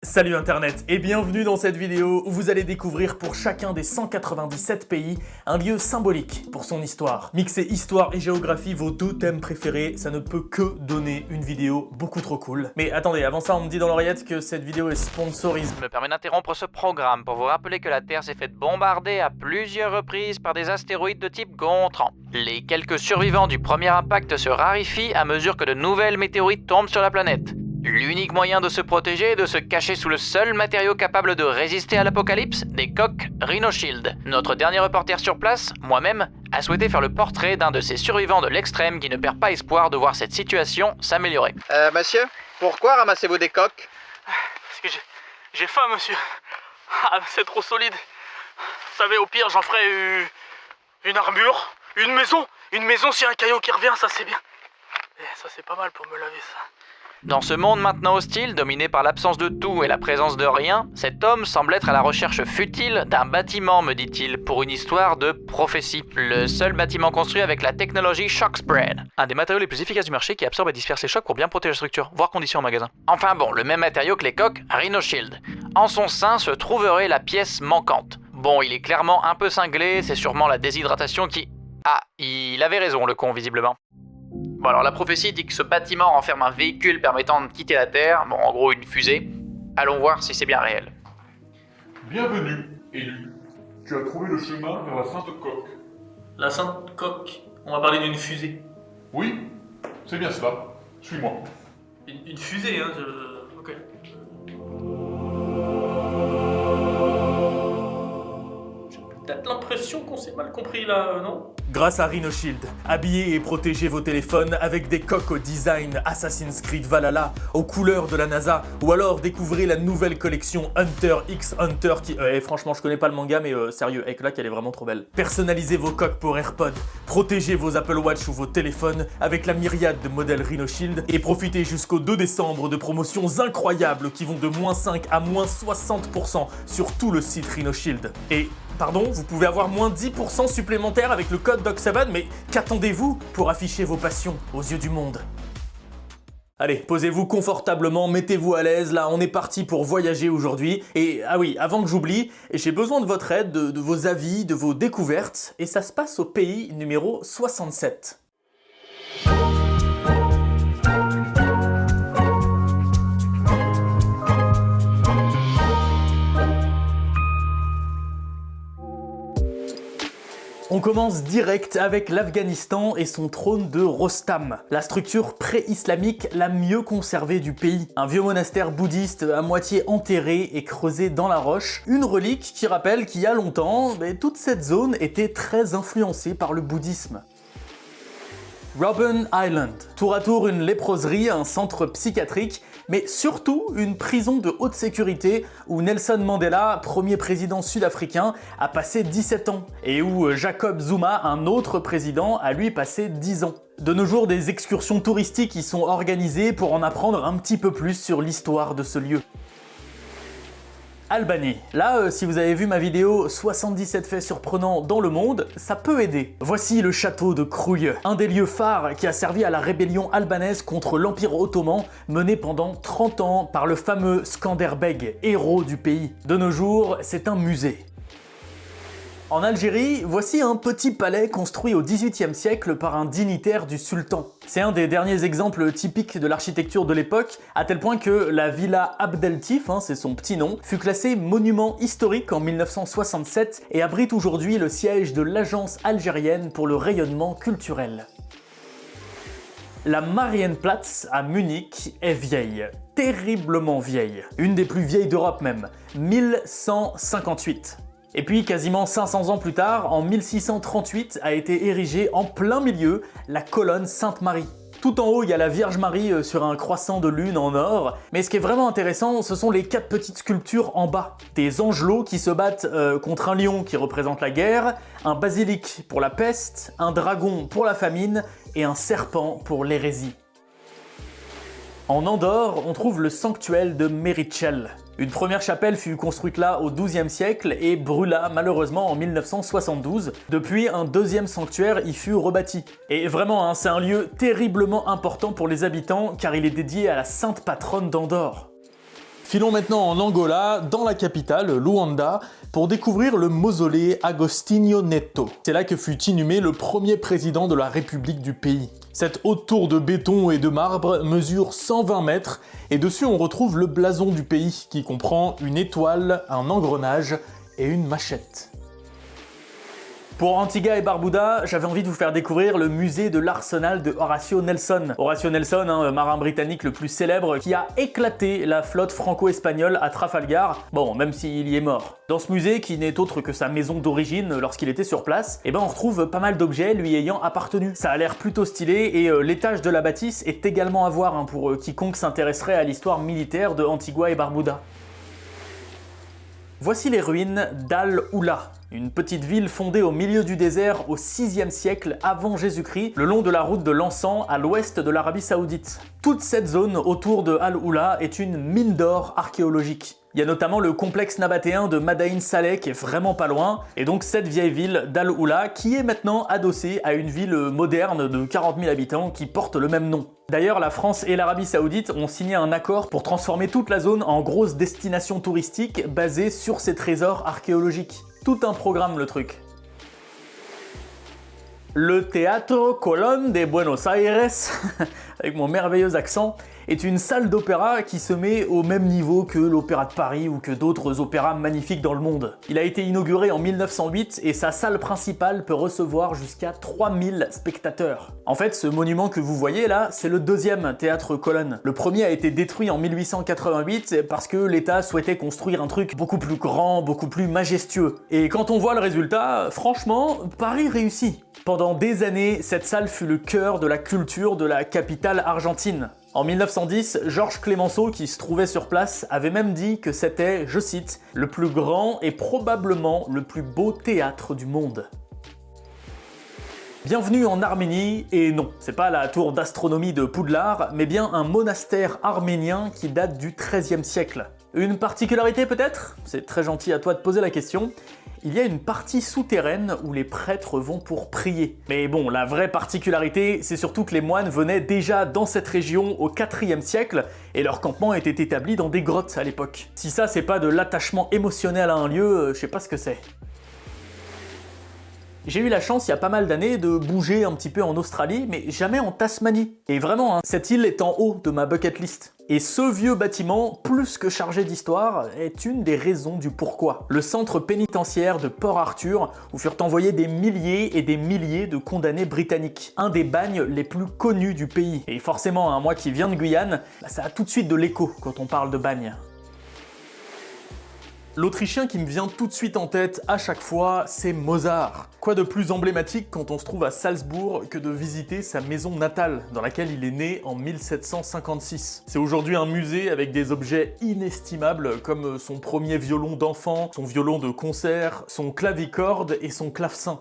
Salut Internet et bienvenue dans cette vidéo où vous allez découvrir pour chacun des 197 pays un lieu symbolique pour son histoire. Mixer histoire et géographie, vos deux thèmes préférés, ça ne peut que donner une vidéo beaucoup trop cool. Mais attendez, avant ça on me dit dans l'oreillette que cette vidéo est sponsorisée. Je me permets d'interrompre ce programme pour vous rappeler que la Terre s'est faite bombarder à plusieurs reprises par des astéroïdes de type Gontran. Les quelques survivants du premier impact se raréfient à mesure que de nouvelles météorites tombent sur la planète. L'unique moyen de se protéger est de se cacher sous le seul matériau capable de résister à l'apocalypse, des coques Rhino Shield. Notre dernier reporter sur place, moi-même, a souhaité faire le portrait d'un de ces survivants de l'extrême qui ne perd pas espoir de voir cette situation s'améliorer. Monsieur, pourquoi ramassez-vous des coques? Parce que j'ai faim, monsieur. Ah, c'est trop solide. Vous savez, au pire, j'en ferai une armure, une maison. Une maison, s'il y a un caillou qui revient, ça c'est bien. Et ça c'est pas mal pour me laver, ça. Dans ce monde maintenant hostile, dominé par l'absence de tout et la présence de rien, cet homme semble être à la recherche futile d'un bâtiment, me dit-il, pour une histoire de prophétie. Le seul bâtiment construit avec la technologie Shock Spread, un des matériaux les plus efficaces du marché qui absorbe et disperse les chocs pour bien protéger la structure, voire conditions en magasin. Enfin bon, le même matériau que les coques Rhino Shield. En son sein se trouverait la pièce manquante. Bon, il est clairement un peu cinglé, c'est sûrement la déshydratation qui... Ah, il avait raison le con visiblement. Bon alors la prophétie dit que ce bâtiment renferme un véhicule permettant de quitter la Terre, bon en gros une fusée. Allons voir si c'est bien réel. Bienvenue, élu. Tu as trouvé le chemin vers la Sainte Coque. La Sainte Coque. On va parler d'une fusée. Oui, c'est bien cela. Suis-moi. Une fusée, hein, Ok. J'ai peut-être l'impression qu'on s'est mal compris là, non? Grâce à Rhino Shield, habillez et protégez vos téléphones avec des coques au design Assassin's Creed Valhalla, aux couleurs de la NASA, ou alors découvrez la nouvelle collection Hunter x Hunter qui... franchement, je connais pas le manga, mais sérieux, avec là, qu'elle est vraiment trop belle. Personnalisez vos coques pour AirPods, protégez vos Apple Watch ou vos téléphones avec la myriade de modèles Rhino Shield, et profitez jusqu'au 2 décembre de promotions incroyables qui vont de -5 à -60% sur tout le site Rhino Shield. Et... pardon, vous pouvez avoir -10% supplémentaire avec le code Doc7, mais qu'attendez-vous pour afficher vos passions aux yeux du monde? Allez, posez-vous confortablement, mettez-vous à l'aise, là on est parti pour voyager aujourd'hui. Et ah oui, avant que j'oublie, j'ai besoin de votre aide, de vos avis, de vos découvertes, et ça se passe au pays numéro 67. On commence direct avec l'Afghanistan et son trône de Rostam, la structure pré-islamique la mieux conservée du pays. Un vieux monastère bouddhiste à moitié enterré et creusé dans la roche, une relique qui rappelle qu'il y a longtemps, toute cette zone était très influencée par le bouddhisme. Robben Island, tour à tour une léproserie, un centre psychiatrique, mais surtout une prison de haute sécurité où Nelson Mandela, premier président sud-africain, a passé 17 ans, et où Jacob Zuma, un autre président, a lui passé 10 ans. De nos jours, des excursions touristiques y sont organisées pour en apprendre un petit peu plus sur l'histoire de ce lieu. Albanie. Là, si vous avez vu ma vidéo 77 faits surprenants dans le monde, ça peut aider. Voici le château de Kruj, un des lieux phares qui a servi à la rébellion albanaise contre l'Empire ottoman, menée pendant 30 ans par le fameux Skanderbeg, héros du pays. De nos jours, c'est un musée. En Algérie, voici un petit palais construit au XVIIIe siècle par un dignitaire du sultan. C'est un des derniers exemples typiques de l'architecture de l'époque, à tel point que la villa Abdeltif, c'est son petit nom, fut classée monument historique en 1967 et abrite aujourd'hui le siège de l'Agence algérienne pour le rayonnement culturel. La Marienplatz à Munich est vieille, terriblement vieille, une des plus vieilles d'Europe même, 1158. Et puis, quasiment 500 ans plus tard, en 1638, a été érigée en plein milieu la colonne Sainte-Marie. Tout en haut, il y a la Vierge Marie sur un croissant de lune en or, mais ce qui est vraiment intéressant, ce sont les 4 petites sculptures en bas. Des angelots qui se battent contre un lion qui représente la guerre, un basilic pour la peste, un dragon pour la famine et un serpent pour l'hérésie. En Andorre, on trouve le sanctuaire de Merichel. Une première chapelle fut construite là au XIIe siècle et brûla malheureusement en 1972. Depuis, un deuxième sanctuaire y fut rebâti. Et vraiment, c'est un lieu terriblement important pour les habitants car il est dédié à la sainte patronne d'Andorre. Filons maintenant en Angola, dans la capitale, Luanda, pour découvrir le mausolée Agostinho Neto. C'est là que fut inhumé le premier président de la République du pays. Cette haute tour de béton et de marbre mesure 120 mètres, et dessus on retrouve le blason du pays, qui comprend une étoile, un engrenage et une machette. Pour Antigua et Barbuda, j'avais envie de vous faire découvrir le musée de l'arsenal de Horatio Nelson. Horatio Nelson, marin britannique le plus célèbre, qui a éclaté la flotte franco-espagnole à Trafalgar, bon, même s'il y est mort. Dans ce musée, qui n'est autre que sa maison d'origine lorsqu'il était sur place, on retrouve pas mal d'objets lui ayant appartenu. Ça a l'air plutôt stylé, et l'étage de la bâtisse est également à voir pour quiconque s'intéresserait à l'histoire militaire de Antigua et Barbuda. Voici les ruines d'Al-Oula, une petite ville fondée au milieu du désert au 6e siècle avant Jésus-Christ, le long de la route de l'encens à l'ouest de l'Arabie Saoudite. Toute cette zone autour de Al-Oula est une mine d'or archéologique. Il y a notamment le complexe nabatéen de Madain Saleh qui est vraiment pas loin, et donc cette vieille ville d'Al-Oula qui est maintenant adossée à une ville moderne de 40 000 habitants qui porte le même nom. D'ailleurs, la France et l'Arabie Saoudite ont signé un accord pour transformer toute la zone en grosse destination touristique basée sur ces trésors archéologiques. Tout un programme le truc. Le Teatro Colón de Buenos Aires, avec mon merveilleux accent, est une salle d'opéra qui se met au même niveau que l'Opéra de Paris ou que d'autres opéras magnifiques dans le monde. Il a été inauguré en 1908 et sa salle principale peut recevoir jusqu'à 3000 spectateurs. En fait, ce monument que vous voyez là, c'est le deuxième Théâtre Colón. Le premier a été détruit en 1888 parce que l'État souhaitait construire un truc beaucoup plus grand, beaucoup plus majestueux. Et quand on voit le résultat, franchement, Paris réussit. Pendant des années, cette salle fut le cœur de la culture de la capitale argentine. En 1910, Georges Clemenceau, qui se trouvait sur place, avait même dit que c'était, je cite, « le plus grand et probablement le plus beau théâtre du monde ». Bienvenue en Arménie, et non, c'est pas la tour d'astronomie de Poudlard, mais bien un monastère arménien qui date du XIIIe siècle. Une particularité peut-être? C'est très gentil à toi de poser la question. Il y a une partie souterraine où les prêtres vont pour prier. Mais bon, la vraie particularité, c'est surtout que les moines venaient déjà dans cette région au IVe siècle, et leur campement était établi dans des grottes à l'époque. Si ça c'est pas de l'attachement émotionnel à un lieu, je sais pas ce que c'est. J'ai eu la chance il y a pas mal d'années de bouger un petit peu en Australie, mais jamais en Tasmanie. Et vraiment, cette île est en haut de ma bucket list. Et ce vieux bâtiment, plus que chargé d'histoire, est une des raisons du pourquoi. Le centre pénitentiaire de Port Arthur, où furent envoyés des milliers et des milliers de condamnés britanniques. Un des bagnes les plus connus du pays. Et forcément, moi qui viens de Guyane, ça a tout de suite de l'écho quand on parle de bagne. L'Autrichien qui me vient tout de suite en tête à chaque fois, c'est Mozart. Quoi de plus emblématique quand on se trouve à Salzbourg que de visiter sa maison natale, dans laquelle il est né en 1756. C'est aujourd'hui un musée avec des objets inestimables comme son premier violon d'enfant, son violon de concert, son clavicorde et son clavecin.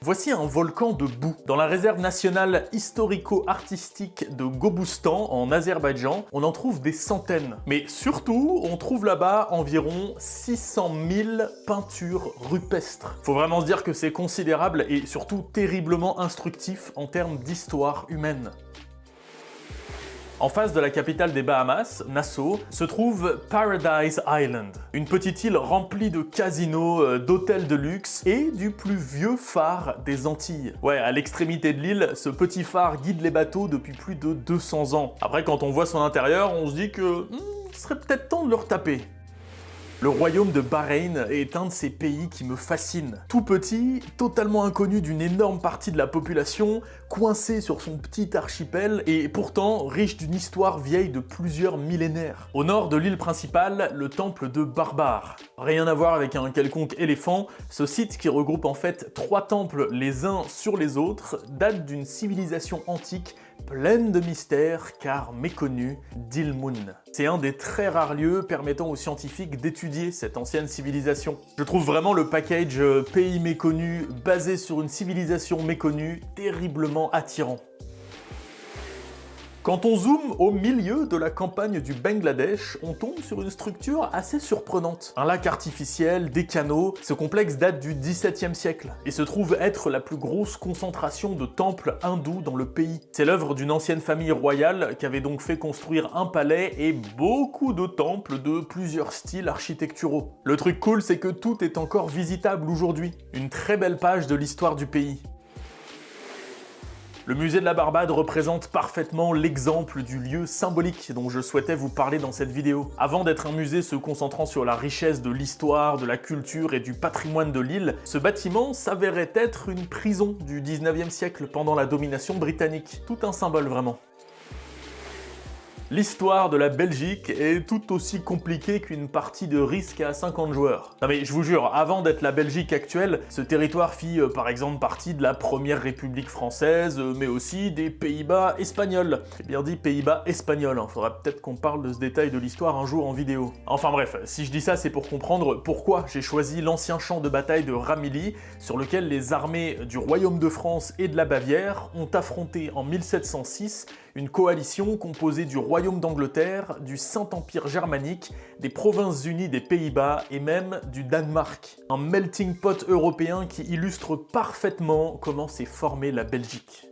Voici un volcan de boue. Dans la réserve nationale historico-artistique de Gobustan, en Azerbaïdjan, on en trouve des centaines. Mais surtout, on trouve là-bas environ 600 000 peintures rupestres. Faut vraiment se dire que c'est considérable et surtout terriblement instructif en termes d'histoire humaine. En face de la capitale des Bahamas, Nassau, se trouve Paradise Island, une petite île remplie de casinos, d'hôtels de luxe et du plus vieux phare des Antilles. Ouais, à l'extrémité de l'île, ce petit phare guide les bateaux depuis plus de 200 ans. Après, quand on voit son intérieur, on se dit que ce serait peut-être temps de le retaper. Le royaume de Bahreïn est un de ces pays qui me fascine. Tout petit, totalement inconnu d'une énorme partie de la population, coincé sur son petit archipel et pourtant riche d'une histoire vieille de plusieurs millénaires. Au nord de l'île principale, le temple de Barbare. Rien à voir avec un quelconque éléphant, ce site qui regroupe en fait 3 temples les uns sur les autres date d'une civilisation antique pleine de mystères car méconnue d'Ilmun. C'est un des très rares lieux permettant aux scientifiques d'étudier cette ancienne civilisation. Je trouve vraiment le package pays méconnu basé sur une civilisation méconnue terriblement attirant. Quand on zoome au milieu de la campagne du Bangladesh, on tombe sur une structure assez surprenante. Un lac artificiel, des canaux, ce complexe date du XVIIe siècle et se trouve être la plus grosse concentration de temples hindous dans le pays. C'est l'œuvre d'une ancienne famille royale qui avait donc fait construire un palais et beaucoup de temples de plusieurs styles architecturaux. Le truc cool, c'est que tout est encore visitable aujourd'hui. Une très belle page de l'histoire du pays. Le musée de la Barbade représente parfaitement l'exemple du lieu symbolique dont je souhaitais vous parler dans cette vidéo. Avant d'être un musée se concentrant sur la richesse de l'histoire, de la culture et du patrimoine de l'île, ce bâtiment s'avérait être une prison du 19e siècle pendant la domination britannique. Tout un symbole vraiment. L'histoire de la Belgique est tout aussi compliquée qu'une partie de risque à 50 joueurs. Non mais je vous jure, avant d'être la Belgique actuelle, ce territoire fit par exemple partie de la Première République française, mais aussi des Pays-Bas espagnols. J'ai bien dit Pays-Bas espagnols, hein. Faudra peut-être qu'on parle de ce détail de l'histoire un jour en vidéo. Enfin bref, si je dis ça c'est pour comprendre pourquoi j'ai choisi l'ancien champ de bataille de Ramilly, sur lequel les armées du Royaume de France et de la Bavière ont affronté en 1706 une coalition composée du Royaume d'Angleterre, du Saint-Empire germanique, des Provinces-Unies des Pays-Bas et même du Danemark. Un melting pot européen qui illustre parfaitement comment s'est formée la Belgique.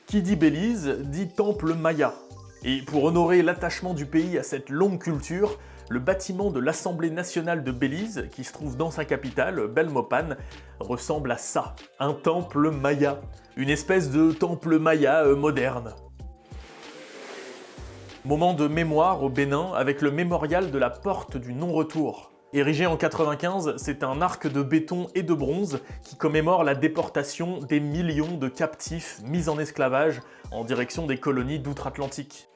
Qui dit Belize dit temple maya. Et pour honorer l'attachement du pays à cette longue culture, le bâtiment de l'Assemblée nationale de Belize, qui se trouve dans sa capitale, Belmopan, ressemble à ça, un temple maya. Une espèce de temple maya moderne. Moment de mémoire au Bénin avec le mémorial de la porte du non-retour. Érigé en 95, c'est un arc de béton et de bronze qui commémore la déportation des millions de captifs mis en esclavage en direction des colonies d'outre-Atlantique.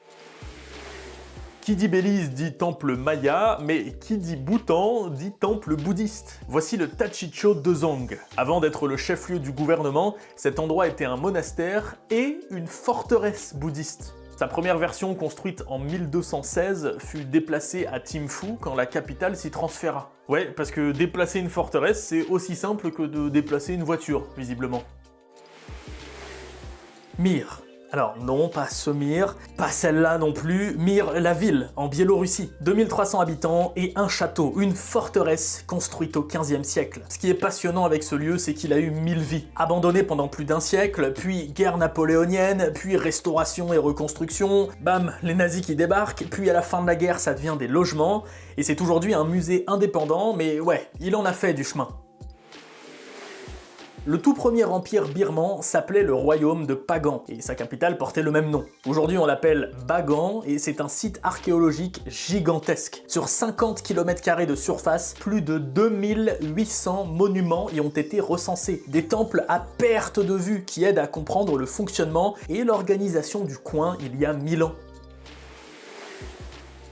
Qui dit Belize dit temple maya, mais qui dit Bhoutan dit temple bouddhiste. Voici le Tachicho Dezong. Avant d'être le chef-lieu du gouvernement, cet endroit était un monastère et une forteresse bouddhiste. Sa première version, construite en 1216, fut déplacée à Thimphu quand la capitale s'y transféra. Ouais, parce que déplacer une forteresse, c'est aussi simple que de déplacer une voiture, visiblement. Mir. Alors non, pas ce Mir, pas celle-là non plus, Mir la ville, en Biélorussie. 2300 habitants et un château, une forteresse construite au 15e siècle. Ce qui est passionnant avec ce lieu, c'est qu'il a eu 1000 vies. Abandonné pendant plus d'un siècle, puis guerre napoléonienne, puis restauration et reconstruction, bam, les nazis qui débarquent, puis à la fin de la guerre ça devient des logements, et c'est aujourd'hui un musée indépendant, mais ouais, il en a fait du chemin. Le tout premier empire birman s'appelait le royaume de Pagan, et sa capitale portait le même nom. Aujourd'hui on l'appelle Bagan, et c'est un site archéologique gigantesque. Sur 50 km² de surface, plus de 2800 monuments y ont été recensés. Des temples à perte de vue qui aident à comprendre le fonctionnement et l'organisation du coin il y a 1000 ans.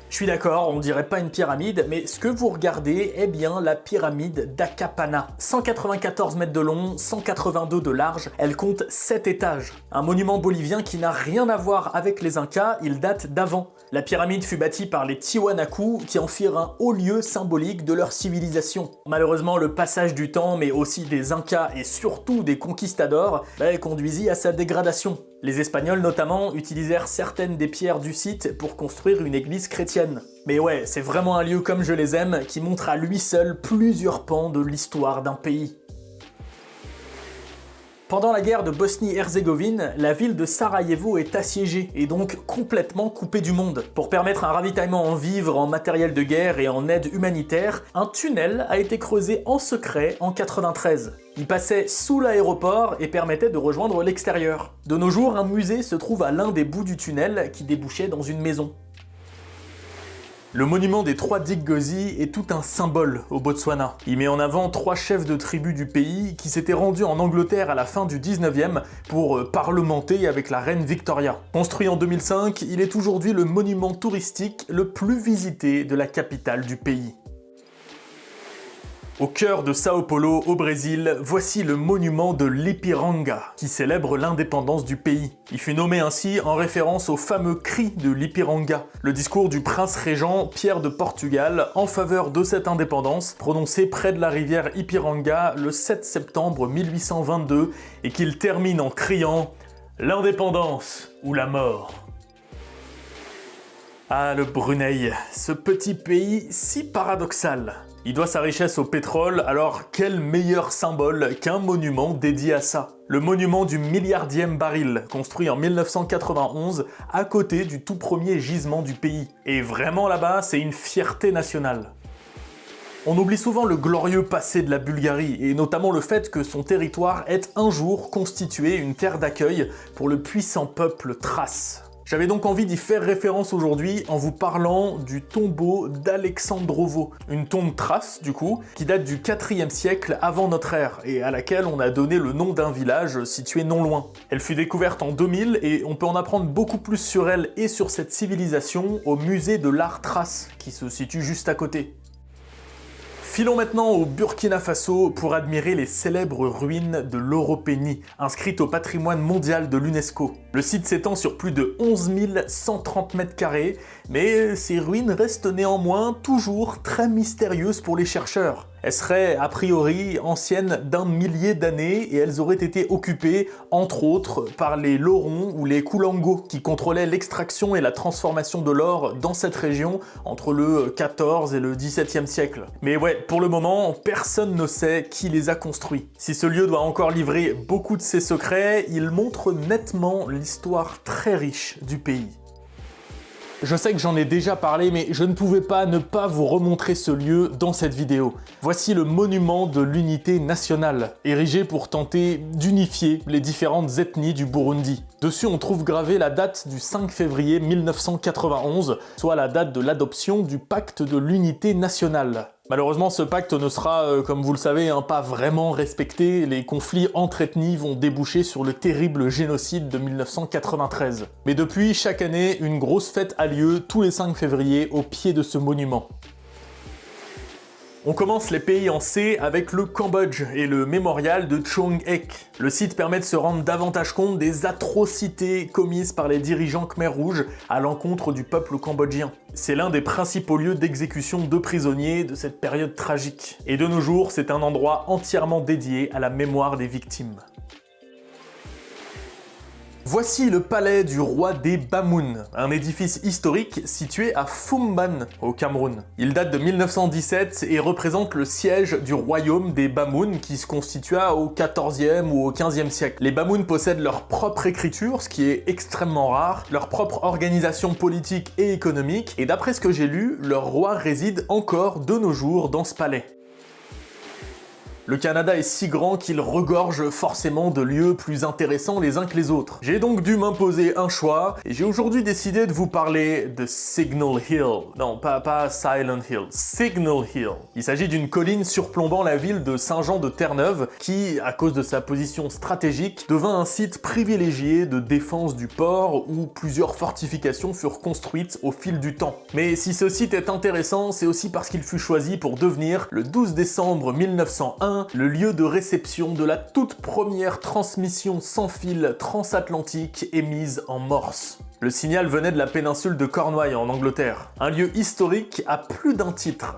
Je suis d'accord, on dirait pas une pyramide, mais ce que vous regardez est bien la pyramide d'Akapana. 194 mètres de long, 182 de large, elle compte 7 étages. Un monument bolivien qui n'a rien à voir avec les Incas, il date d'avant. La pyramide fut bâtie par les Tiwanaku qui en firent un haut lieu symbolique de leur civilisation. Malheureusement, le passage du temps, mais aussi des Incas et surtout des conquistadors, conduisit à sa dégradation. Les Espagnols notamment utilisèrent certaines des pierres du site pour construire une église chrétienne. Mais ouais, c'est vraiment un lieu comme je les aime qui montre à lui seul plusieurs pans de l'histoire d'un pays. Pendant la guerre de Bosnie-Herzégovine, la ville de Sarajevo est assiégée et donc complètement coupée du monde. Pour permettre un ravitaillement en vivres, en matériel de guerre et en aide humanitaire, un tunnel a été creusé en secret en 93. Il passait sous l'aéroport et permettait de rejoindre l'extérieur. De nos jours, un musée se trouve à l'un des bouts du tunnel qui débouchait dans une maison. Le monument des 3 Dikgosi est tout un symbole au Botswana. Il met en avant 3 chefs de tribu du pays qui s'étaient rendus en Angleterre à la fin du 19e pour parlementer avec la reine Victoria. Construit en 2005, il est aujourd'hui le monument touristique le plus visité de la capitale du pays. Au cœur de Sao Paulo, au Brésil, voici le monument de l'Ipiranga, qui célèbre l'indépendance du pays. Il fut nommé ainsi en référence au fameux cri de l'Ipiranga, le discours du prince régent Pierre de Portugal en faveur de cette indépendance, prononcé près de la rivière Ipiranga le 7 septembre 1822, et qu'il termine en criant « L'indépendance ou la mort. Ah, le Brunei, ce petit pays si paradoxal. Il doit sa richesse au pétrole, alors quel meilleur symbole qu'un monument dédié à ça? Le monument du milliardième baril, construit en 1991, à côté du tout premier gisement du pays. Et vraiment là-bas, c'est une fierté nationale. On oublie souvent le glorieux passé de la Bulgarie, et notamment le fait que son territoire ait un jour constitué une terre d'accueil pour le puissant peuple thrace. J'avais donc envie d'y faire référence aujourd'hui en vous parlant du tombeau d'Alexandrovo, une tombe thrace du coup, qui date du 4e siècle avant notre ère, et à laquelle on a donné le nom d'un village situé non loin. Elle fut découverte en 2000 et on peut en apprendre beaucoup plus sur elle et sur cette civilisation au musée de l'art thrace, qui se situe juste à côté. Filons maintenant au Burkina Faso pour admirer les célèbres ruines de l'Oropénie, inscrites au patrimoine mondial de l'UNESCO. Le site s'étend sur plus de 11 130 mètres carrés, mais ces ruines restent néanmoins toujours très mystérieuses pour les chercheurs. Elles seraient a priori anciennes d'1 millier d'années et elles auraient été occupées, entre autres, par les Lorons ou les Koulangos, qui contrôlaient l'extraction et la transformation de l'or dans cette région entre le 14 et le 17e siècle. Mais ouais, pour le moment, personne ne sait qui les a construits. Si ce lieu doit encore livrer beaucoup de ses secrets, il montre nettement l'histoire très riche du pays. Je sais que j'en ai déjà parlé, mais je ne pouvais pas ne pas vous remontrer ce lieu dans cette vidéo. Voici le monument de l'unité nationale, érigé pour tenter d'unifier les différentes ethnies du Burundi. Dessus, on trouve gravé la date du 5 février 1991, soit la date de l'adoption du pacte de l'unité nationale. Malheureusement, ce pacte ne sera, comme vous le savez, pas vraiment respecté. Les conflits entre ethnies vont déboucher sur le terrible génocide de 1993. Mais depuis, chaque année, une grosse fête a lieu tous les 5 février au pied de ce monument. On commence les pays en C avec le Cambodge et le mémorial de Chong Ek. Le site permet de se rendre davantage compte des atrocités commises par les dirigeants Khmer Rouge à l'encontre du peuple cambodgien. C'est l'un des principaux lieux d'exécution de prisonniers de cette période tragique. Et de nos jours, c'est un endroit entièrement dédié à la mémoire des victimes. Voici le palais du roi des Bamoun, un édifice historique situé à Foumban, au Cameroun. Il date de 1917 et représente le siège du royaume des Bamoun qui se constitua au XIVe ou au XVe siècle. Les Bamoun possèdent leur propre écriture, ce qui est extrêmement rare, leur propre organisation politique et économique, et d'après ce que j'ai lu, leur roi réside encore de nos jours dans ce palais. Le Canada est si grand qu'il regorge forcément de lieux plus intéressants les uns que les autres. J'ai donc dû m'imposer un choix, et j'ai aujourd'hui décidé de vous parler de Signal Hill. Non, pas Silent Hill, Signal Hill. Il s'agit d'une colline surplombant la ville de Saint-Jean-de-Terre-Neuve, qui, à cause de sa position stratégique, devint un site privilégié de défense du port où plusieurs fortifications furent construites au fil du temps. Mais si ce site est intéressant, c'est aussi parce qu'il fut choisi pour devenir, le 12 décembre 1901, le lieu de réception de la toute première transmission sans fil transatlantique émise en morse. Le signal venait de la péninsule de Cornouailles en Angleterre, un lieu historique à plus d'un titre.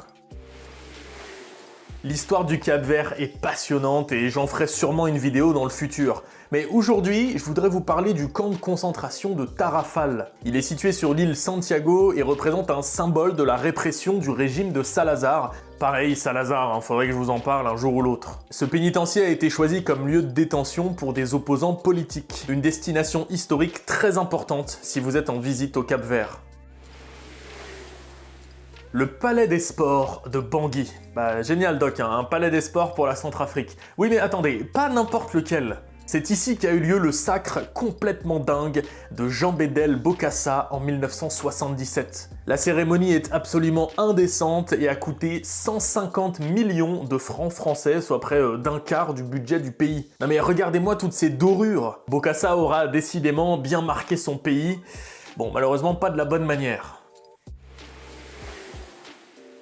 L'histoire du Cap-Vert est passionnante et j'en ferai sûrement une vidéo dans le futur. Mais aujourd'hui, je voudrais vous parler du camp de concentration de Tarrafal. Il est situé sur l'île Santiago et représente un symbole de la répression du régime de Salazar. Pareil, Salazar, faudrait que je vous en parle un jour ou l'autre. Ce pénitencier a été choisi comme lieu de détention pour des opposants politiques. Une destination historique très importante si vous êtes en visite au Cap-Vert. Le palais des sports de Bangui. Génial Doc, un palais des sports pour la Centrafrique. Oui mais attendez, pas n'importe lequel. C'est ici qu'a eu lieu le sacre complètement dingue de Jean Bédel Bokassa en 1977. La cérémonie est absolument indécente et a coûté 150 millions de francs français, soit près d'un quart du budget du pays. Non mais regardez-moi toutes ces dorures. Bokassa aura décidément bien marqué son pays. Bon, malheureusement pas de la bonne manière.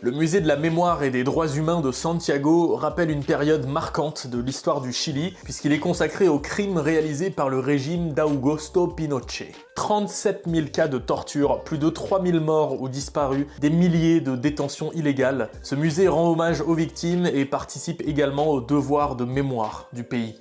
Le musée de la mémoire et des droits humains de Santiago rappelle une période marquante de l'histoire du Chili, puisqu'il est consacré aux crimes réalisés par le régime d'Augusto Pinochet. 37 000 cas de torture, plus de 3 000 morts ou disparus, des milliers de détentions illégales. Ce musée rend hommage aux victimes et participe également au devoir de mémoire du pays.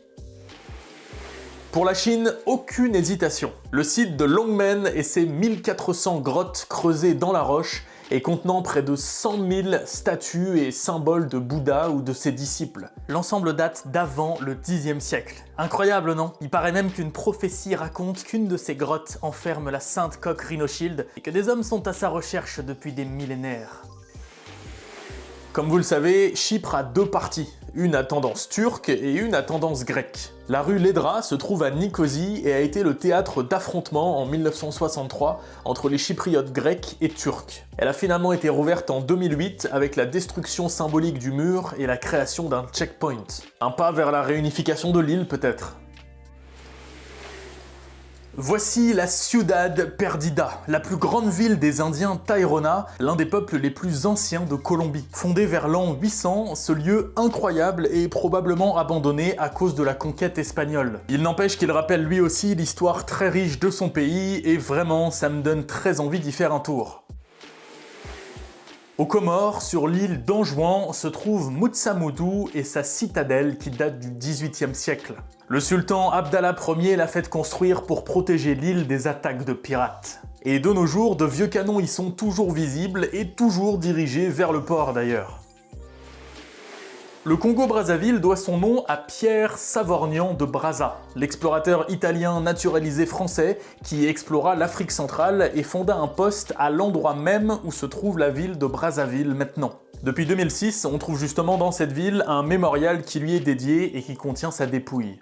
Pour la Chine, aucune hésitation. Le site de Longmen et ses 1400 grottes creusées dans la roche et contenant près de 100 000 statues et symboles de Bouddha ou de ses disciples. L'ensemble date d'avant le Xe siècle. Incroyable, non? Il paraît même qu'une prophétie raconte qu'une de ces grottes enferme la sainte coque Rhinoshield et que des hommes sont à sa recherche depuis des millénaires. Comme vous le savez, Chypre a deux parties, une à tendance turque et une à tendance grecque. La rue Lédra se trouve à Nicosie et a été le théâtre d'affrontements en 1963 entre les chypriotes grecs et turcs. Elle a finalement été rouverte en 2008 avec la destruction symbolique du mur et la création d'un checkpoint. Un pas vers la réunification de l'île peut-être. Voici la Ciudad Perdida, la plus grande ville des Indiens Tairona, l'un des peuples les plus anciens de Colombie. Fondé vers l'an 800, ce lieu incroyable est probablement abandonné à cause de la conquête espagnole. Il n'empêche qu'il rappelle lui aussi l'histoire très riche de son pays et vraiment, ça me donne très envie d'y faire un tour. Aux Comores, sur l'île d'Anjouan, se trouve Moutsamoudou et sa citadelle qui date du XVIIIe siècle. Le sultan Abdallah Ier l'a fait construire pour protéger l'île des attaques de pirates. Et de nos jours, de vieux canons y sont toujours visibles et toujours dirigés vers le port d'ailleurs. Le Congo-Brazzaville doit son nom à Pierre Savorgnan de Brazza, l'explorateur italien naturalisé français qui explora l'Afrique centrale et fonda un poste à l'endroit même où se trouve la ville de Brazzaville maintenant. Depuis 2006, on trouve justement dans cette ville un mémorial qui lui est dédié et qui contient sa dépouille.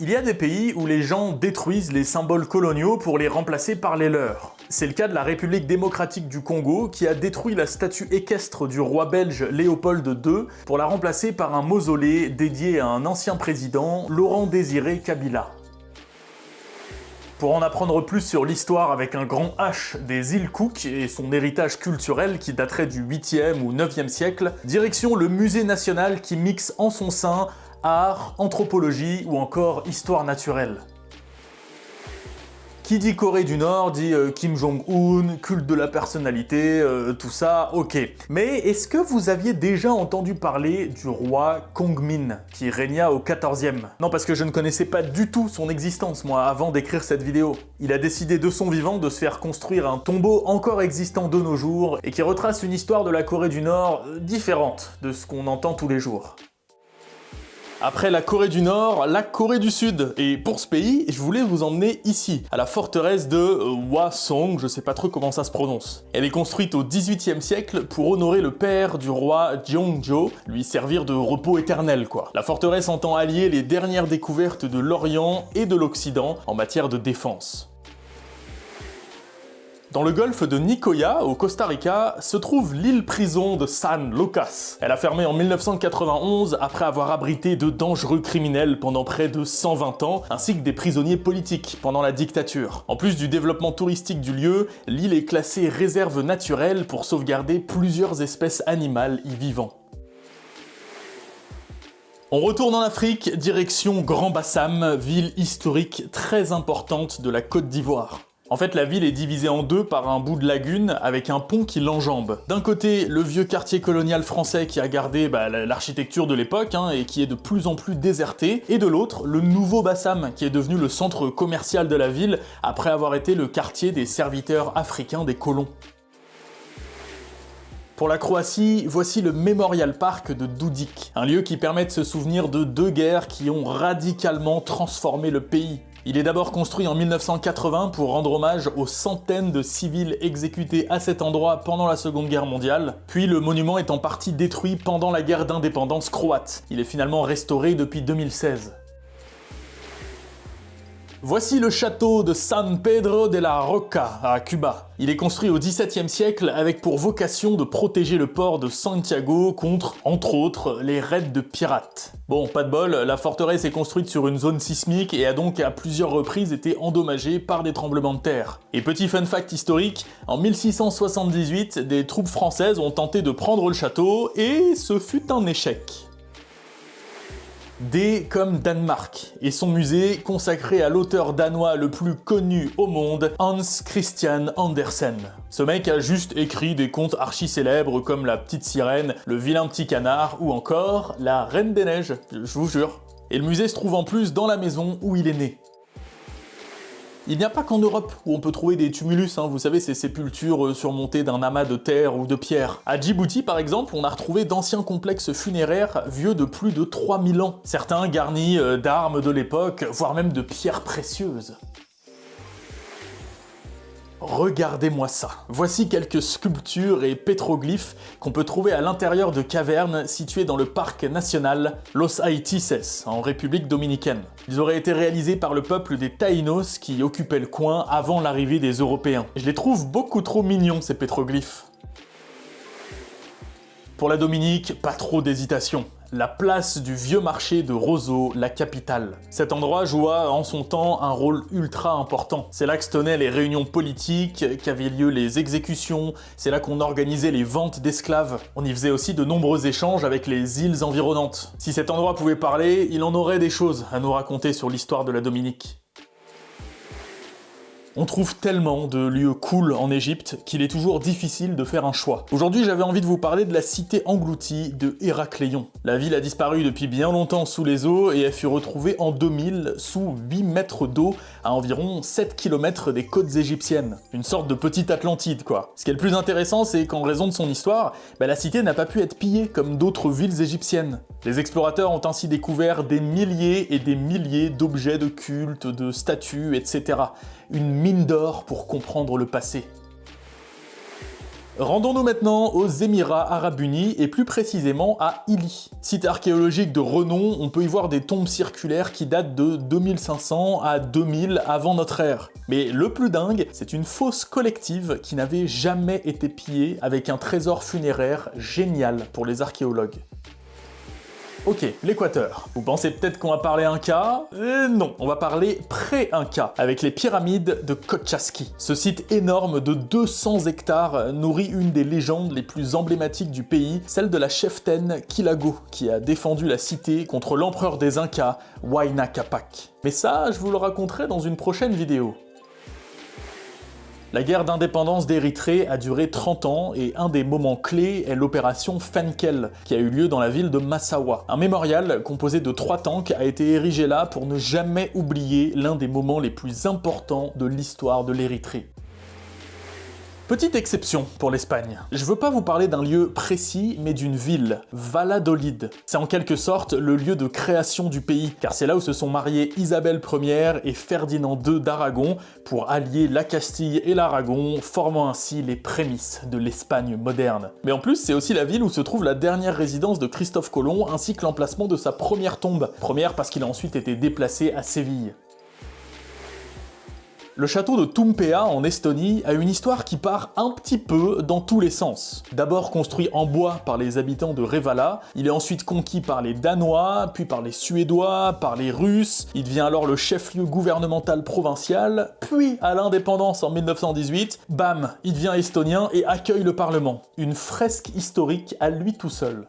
Il y a des pays où les gens détruisent les symboles coloniaux pour les remplacer par les leurs. C'est le cas de la République démocratique du Congo qui a détruit la statue équestre du roi belge Léopold II pour la remplacer par un mausolée dédié à un ancien président, Laurent-Désiré Kabila. Pour en apprendre plus sur l'histoire avec un grand H des îles Cook et son héritage culturel qui daterait du 8e ou 9e siècle, direction le musée national qui mixe en son sein art, anthropologie ou encore histoire naturelle. Qui dit Corée du Nord dit Kim Jong-un, culte de la personnalité, tout ça, ok. Mais est-ce que vous aviez déjà entendu parler du roi Kongmin, qui régna au 14e? Non, parce que je ne connaissais pas du tout son existence, moi, avant d'écrire cette vidéo. Il a décidé de son vivant de se faire construire un tombeau encore existant de nos jours, et qui retrace une histoire de la Corée du Nord différente de ce qu'on entend tous les jours. Après la Corée du Nord, la Corée du Sud. Et pour ce pays, je voulais vous emmener ici, à la forteresse de Hwasong, je sais pas trop comment ça se prononce. Elle est construite au XVIIIe siècle pour honorer le père du roi Jeongjo, lui servir de repos éternel quoi. La forteresse entend allier les dernières découvertes de l'Orient et de l'Occident en matière de défense. Dans le golfe de Nicoya, au Costa Rica, se trouve l'île-prison de San Lucas. Elle a fermé en 1991 après avoir abrité de dangereux criminels pendant près de 120 ans, ainsi que des prisonniers politiques pendant la dictature. En plus du développement touristique du lieu, l'île est classée réserve naturelle pour sauvegarder plusieurs espèces animales y vivant. On retourne en Afrique, direction Grand Bassam, ville historique très importante de la Côte d'Ivoire. En fait, la ville est divisée en deux par un bout de lagune avec un pont qui l'enjambe. D'un côté, le vieux quartier colonial français qui a gardé l'architecture de l'époque et qui est de plus en plus déserté, et de l'autre, le nouveau Bassam qui est devenu le centre commercial de la ville après avoir été le quartier des serviteurs africains des colons. Pour la Croatie, voici le Memorial Park de Dudik, un lieu qui permet de se souvenir de deux guerres qui ont radicalement transformé le pays. Il est d'abord construit en 1980 pour rendre hommage aux centaines de civils exécutés à cet endroit pendant la Seconde Guerre mondiale, puis le monument est en partie détruit pendant la guerre d'indépendance croate. Il est finalement restauré depuis 2016. Voici le château de San Pedro de la Roca à Cuba. Il est construit au XVIIe siècle avec pour vocation de protéger le port de Santiago contre, entre autres, les raids de pirates. Bon, pas de bol, la forteresse est construite sur une zone sismique et a donc à plusieurs reprises été endommagée par des tremblements de terre. Et petit fun fact historique, en 1678, des troupes françaises ont tenté de prendre le château et ce fut un échec. D comme Danemark, et son musée consacré à l'auteur danois le plus connu au monde, Hans Christian Andersen. Ce mec a juste écrit des contes archi-célèbres comme La Petite Sirène, Le Vilain Petit Canard ou encore La Reine des Neiges, je vous jure. Et le musée se trouve en plus dans la maison où il est né. Il n'y a pas qu'en Europe où on peut trouver des tumulus, vous savez, ces sépultures surmontées d'un amas de terre ou de pierre. À Djibouti, par exemple, on a retrouvé d'anciens complexes funéraires vieux de plus de 3000 ans. Certains garnis d'armes de l'époque, voire même de pierres précieuses. Regardez-moi ça. Voici quelques sculptures et pétroglyphes qu'on peut trouver à l'intérieur de cavernes situées dans le parc national Los Aitices, en République dominicaine. Ils auraient été réalisés par le peuple des Taínos qui occupaient le coin avant l'arrivée des Européens. Je les trouve beaucoup trop mignons, ces pétroglyphes. Pour la Dominique, pas trop d'hésitation. La place du vieux marché de Roseau, la capitale. Cet endroit joua en son temps un rôle ultra important. C'est là que se tenaient les réunions politiques, qu'avaient lieu les exécutions, c'est là qu'on organisait les ventes d'esclaves. On y faisait aussi de nombreux échanges avec les îles environnantes. Si cet endroit pouvait parler, il en aurait des choses à nous raconter sur l'histoire de la Dominique. On trouve tellement de lieux cool en Égypte qu'il est toujours difficile de faire un choix. Aujourd'hui, j'avais envie de vous parler de la cité engloutie de Héracléon. La ville a disparu depuis bien longtemps sous les eaux et elle fut retrouvée en 2000 sous 8 mètres d'eau à environ 7 km des côtes égyptiennes. Une sorte de petite Atlantide, quoi. Ce qui est le plus intéressant, c'est qu'en raison de son histoire, la cité n'a pas pu être pillée comme d'autres villes égyptiennes. Les explorateurs ont ainsi découvert des milliers et des milliers d'objets de culte, de statues, etc. Une mine d'or pour comprendre le passé. Rendons-nous maintenant aux Émirats Arabes Unis et plus précisément à Ili. Site archéologique de renom, on peut y voir des tombes circulaires qui datent de 2500 à 2000 avant notre ère. Mais le plus dingue, c'est une fosse collective qui n'avait jamais été pillée avec un trésor funéraire génial pour les archéologues. Ok, l'Équateur. Vous pensez peut-être qu'on va parler Inca? Non, on va parler pré-Inca, avec les pyramides de Cochasqui. Ce site énorme de 200 hectares nourrit une des légendes les plus emblématiques du pays, celle de la cheftaine Quilago, qui a défendu la cité contre l'empereur des Incas, Huayna Capac. Mais ça, je vous le raconterai dans une prochaine vidéo. La guerre d'indépendance d'Érythrée a duré 30 ans et un des moments clés est l'opération Fenkel, qui a eu lieu dans la ville de Massawa. Un mémorial composé de 3 tanks a été érigé là pour ne jamais oublier l'un des moments les plus importants de l'histoire de l'Érythrée. Petite exception pour l'Espagne. Je veux pas vous parler d'un lieu précis, mais d'une ville, Valladolid. C'est en quelque sorte le lieu de création du pays, car c'est là où se sont mariés Isabelle Ier et Ferdinand II d'Aragon pour allier la Castille et l'Aragon, formant ainsi les prémices de l'Espagne moderne. Mais en plus, c'est aussi la ville où se trouve la dernière résidence de Christophe Colomb, ainsi que l'emplacement de sa première tombe. Première parce qu'il a ensuite été déplacé à Séville. Le château de Tumpea en Estonie a une histoire qui part un petit peu dans tous les sens. D'abord construit en bois par les habitants de Revala, il est ensuite conquis par les Danois, puis par les Suédois, par les Russes, il devient alors le chef-lieu gouvernemental provincial, puis à l'indépendance en 1918, bam, il devient estonien et accueille le Parlement. Une fresque historique à lui tout seul.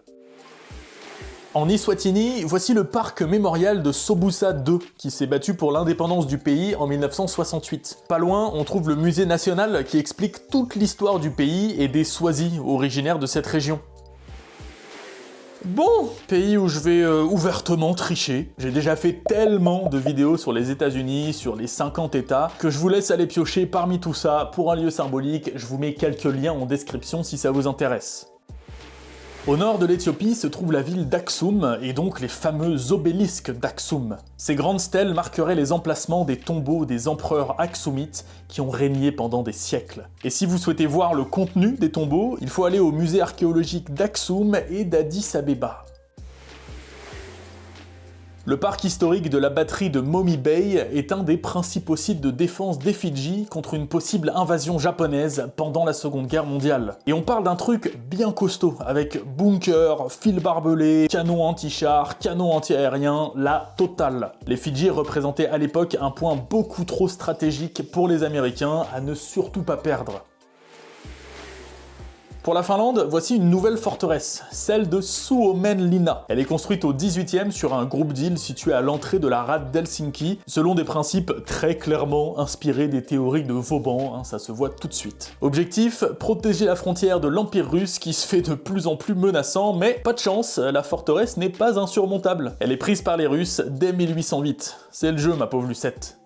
En Eswatini, voici le parc mémorial de Sobusa II, qui s'est battu pour l'indépendance du pays en 1968. Pas loin, on trouve le musée national qui explique toute l'histoire du pays et des Swazi, originaires de cette région. Bon, pays où je vais ouvertement tricher. J'ai déjà fait tellement de vidéos sur les États-Unis, sur les 50 États, que je vous laisse aller piocher parmi tout ça pour un lieu symbolique. Je vous mets quelques liens en description si ça vous intéresse. Au nord de l'Éthiopie se trouve la ville d'Aksum, et donc les fameux obélisques d'Aksum. Ces grandes stèles marqueraient les emplacements des tombeaux des empereurs aksumites qui ont régné pendant des siècles. Et si vous souhaitez voir le contenu des tombeaux, il faut aller au musée archéologique d'Aksum et d'Addis Abeba. Le parc historique de la batterie de Momi Bay est un des principaux sites de défense des Fidji contre une possible invasion japonaise pendant la Seconde Guerre mondiale. Et on parle d'un truc bien costaud, avec bunker, fils barbelés, canons anti-chars, canons anti-aériens, la totale. Les Fidji représentaient à l'époque un point beaucoup trop stratégique pour les Américains à ne surtout pas perdre. Pour la Finlande, voici une nouvelle forteresse, celle de Suomenlinna. Elle est construite au 18e sur un groupe d'îles situé à l'entrée de la rade d'Helsinki, selon des principes très clairement inspirés des théories de Vauban, ça se voit tout de suite. Objectif, protéger la frontière de l'Empire russe qui se fait de plus en plus menaçant, mais pas de chance, la forteresse n'est pas insurmontable. Elle est prise par les Russes dès 1808. C'est le jeu, ma pauvre Lucette.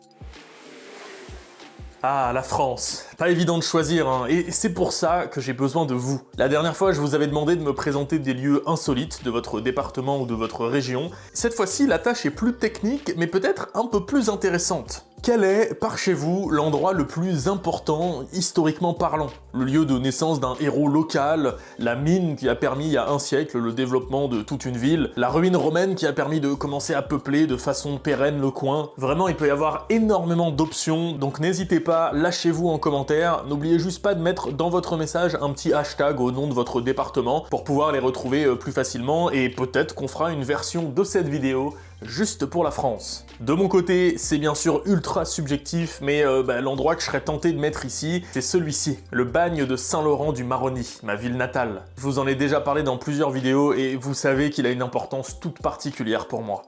Ah, la France. Pas évident de choisir, et c'est pour ça que j'ai besoin de vous. La dernière fois, je vous avais demandé de me présenter des lieux insolites de votre département ou de votre région. Cette fois-ci, la tâche est plus technique, mais peut-être un peu plus intéressante. Quel est, par chez vous, l'endroit le plus important, historiquement parlant? Le lieu de naissance d'un héros local, la mine qui a permis il y a un siècle le développement de toute une ville, la ruine romaine qui a permis de commencer à peupler de façon pérenne le coin. Vraiment, il peut y avoir énormément d'options, donc n'hésitez pas, lâchez-vous en commentaire. N'oubliez juste pas de mettre dans votre message un petit hashtag au nom de votre département pour pouvoir les retrouver plus facilement, et peut-être qu'on fera une version de cette vidéo juste pour la France. De mon côté, c'est bien sûr ultra subjectif, mais l'endroit que je serais tenté de mettre ici, c'est celui-ci, le bagne de Saint-Laurent-du-Maroni, ma ville natale. Je vous en ai déjà parlé dans plusieurs vidéos et vous savez qu'il a une importance toute particulière pour moi.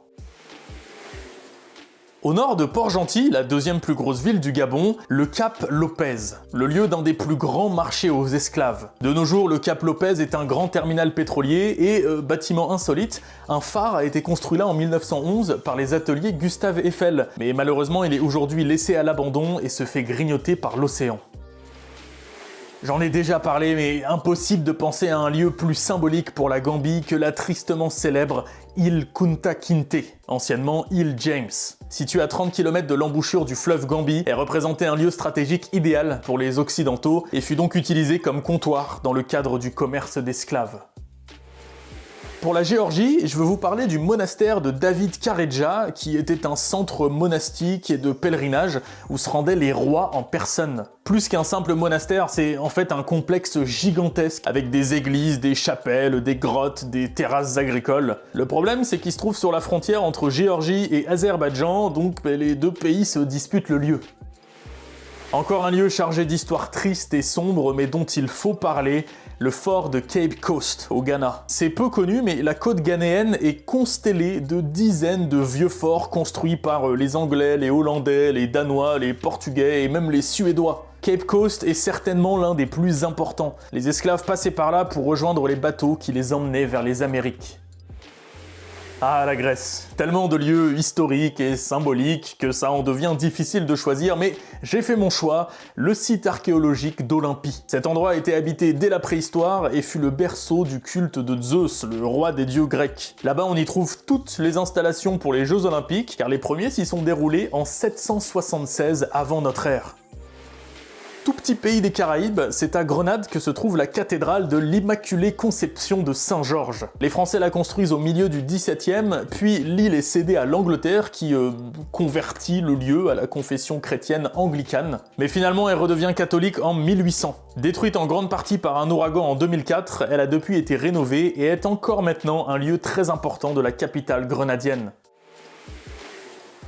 Au nord de Port-Gentil, la deuxième plus grosse ville du Gabon, le Cap Lopez, le lieu d'un des plus grands marchés aux esclaves. De nos jours, le Cap Lopez est un grand terminal pétrolier et, bâtiment insolite, un phare a été construit là en 1911 par les ateliers Gustave Eiffel, mais malheureusement il est aujourd'hui laissé à l'abandon et se fait grignoter par l'océan. J'en ai déjà parlé, mais impossible de penser à un lieu plus symbolique pour la Gambie que la tristement célèbre île Kunta Kinte, anciennement île James. Située à 30 km de l'embouchure du fleuve Gambie, elle représentait un lieu stratégique idéal pour les Occidentaux et fut donc utilisée comme comptoir dans le cadre du commerce d'esclaves. Pour la Géorgie, je veux vous parler du monastère de David Karedja, qui était un centre monastique et de pèlerinage où se rendaient les rois en personne. Plus qu'un simple monastère, c'est en fait un complexe gigantesque avec des églises, des chapelles, des grottes, des terrasses agricoles. Le problème, c'est qu'il se trouve sur la frontière entre Géorgie et Azerbaïdjan, donc les deux pays se disputent le lieu. Encore un lieu chargé d'histoires tristes et sombres, mais dont il faut parler, le fort de Cape Coast, au Ghana. C'est peu connu, mais la côte ghanéenne est constellée de dizaines de vieux forts construits par les Anglais, les Hollandais, les Danois, les Portugais et même les Suédois. Cape Coast est certainement l'un des plus importants. Les esclaves passaient par là pour rejoindre les bateaux qui les emmenaient vers les Amériques. Ah, la Grèce. Tellement de lieux historiques et symboliques que ça en devient difficile de choisir, mais j'ai fait mon choix, le site archéologique d'Olympie. Cet endroit a été habité dès la préhistoire et fut le berceau du culte de Zeus, le roi des dieux grecs. Là-bas, on y trouve toutes les installations pour les Jeux Olympiques, car les premiers s'y sont déroulés en 776 avant notre ère. Tout petit pays des Caraïbes, c'est à Grenade que se trouve la cathédrale de l'Immaculée Conception de Saint-Georges. Les Français la construisent au milieu du XVIIe, puis l'île est cédée à l'Angleterre qui convertit le lieu à la confession chrétienne anglicane. Mais finalement, elle redevient catholique en 1800. Détruite en grande partie par un ouragan en 2004, elle a depuis été rénovée et est encore maintenant un lieu très important de la capitale grenadienne.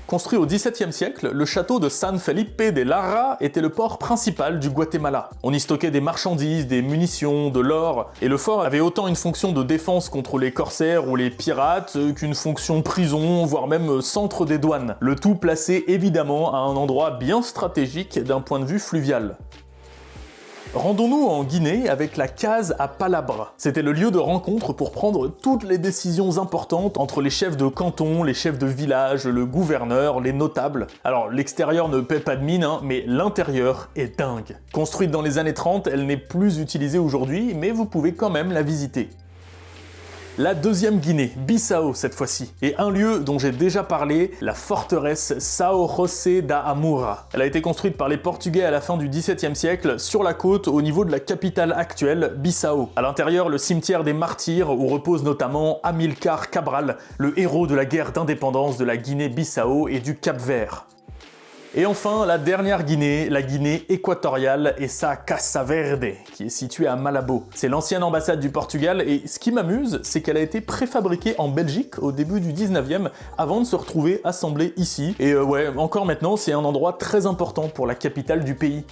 Construit au XVIIe siècle, le château de San Felipe de Lara était le port principal du Guatemala. On y stockait des marchandises, des munitions, de l'or, et le fort avait autant une fonction de défense contre les corsaires ou les pirates qu'une fonction prison, voire même centre des douanes. Le tout placé évidemment à un endroit bien stratégique d'un point de vue fluvial. Rendons-nous en Guinée avec la case à Palabre. C'était le lieu de rencontre pour prendre toutes les décisions importantes entre les chefs de canton, les chefs de village, le gouverneur, les notables. Alors l'extérieur ne paie pas de mine, mais l'intérieur est dingue. Construite dans les années 30, elle n'est plus utilisée aujourd'hui, mais vous pouvez quand même la visiter. La deuxième Guinée, Bissau cette fois-ci, et un lieu dont j'ai déjà parlé, la forteresse São José da Amura. Elle a été construite par les Portugais à la fin du XVIIe siècle, sur la côte au niveau de la capitale actuelle, Bissau. À l'intérieur, le cimetière des martyrs où repose notamment Amilcar Cabral, le héros de la guerre d'indépendance de la Guinée-Bissau et du Cap-Vert. Et enfin, la dernière Guinée, la Guinée équatoriale et sa Casa Verde, qui est située à Malabo. C'est l'ancienne ambassade du Portugal et ce qui m'amuse, c'est qu'elle a été préfabriquée en Belgique au début du 19e avant de se retrouver assemblée ici. Et ouais, encore maintenant, c'est un endroit très important pour la capitale du pays.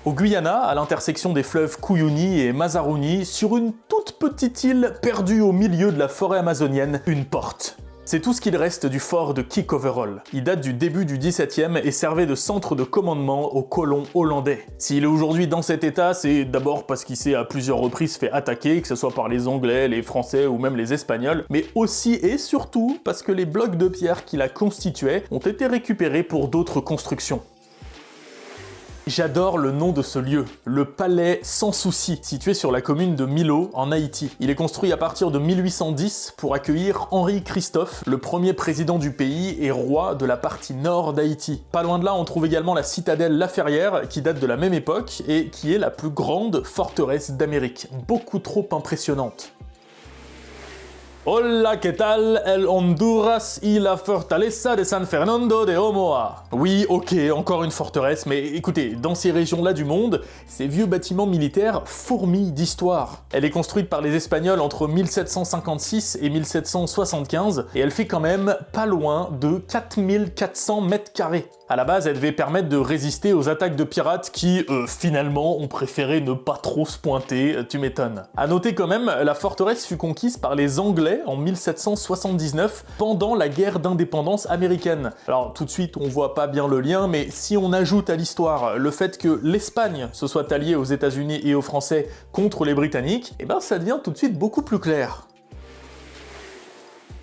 Au Guyana, à l'intersection des fleuves Cuyuni et Mazaruni, sur une toute petite île perdue au milieu de la forêt amazonienne, une porte. C'est tout ce qu'il reste du fort de Kik-Overall. Il date du début du XVIIe et servait de centre de commandement aux colons hollandais. S'il est aujourd'hui dans cet état, c'est d'abord parce qu'il s'est à plusieurs reprises fait attaquer, que ce soit par les Anglais, les Français ou même les Espagnols, mais aussi et surtout parce que les blocs de pierre qui la constituaient ont été récupérés pour d'autres constructions. J'adore le nom de ce lieu, le Palais Sans Souci, situé sur la commune de Milo, en Haïti. Il est construit à partir de 1810 pour accueillir Henri Christophe, le premier président du pays et roi de la partie nord d'Haïti. Pas loin de là, on trouve également la citadelle La Ferrière, qui date de la même époque et qui est la plus grande forteresse d'Amérique. Beaucoup trop impressionnante. Hola, ¿qué tal? El Honduras y la fortaleza de San Fernando de Omoa. Oui, ok, encore une forteresse, mais écoutez, dans ces régions-là du monde, ces vieux bâtiments militaires fourmillent d'histoire. Elle est construite par les Espagnols entre 1756 et 1775, et elle fait quand même pas loin de 4400 mètres carrés. À la base, elle devait permettre de résister aux attaques de pirates qui, finalement, ont préféré ne pas trop se pointer, tu m'étonnes. À noter quand même, la forteresse fut conquise par les Anglais en 1779, pendant la guerre d'indépendance américaine. Alors tout de suite, on voit pas bien le lien, mais si on ajoute à l'histoire le fait que l'Espagne se soit alliée aux États-Unis et aux Français contre les Britanniques, eh ben ça devient tout de suite beaucoup plus clair.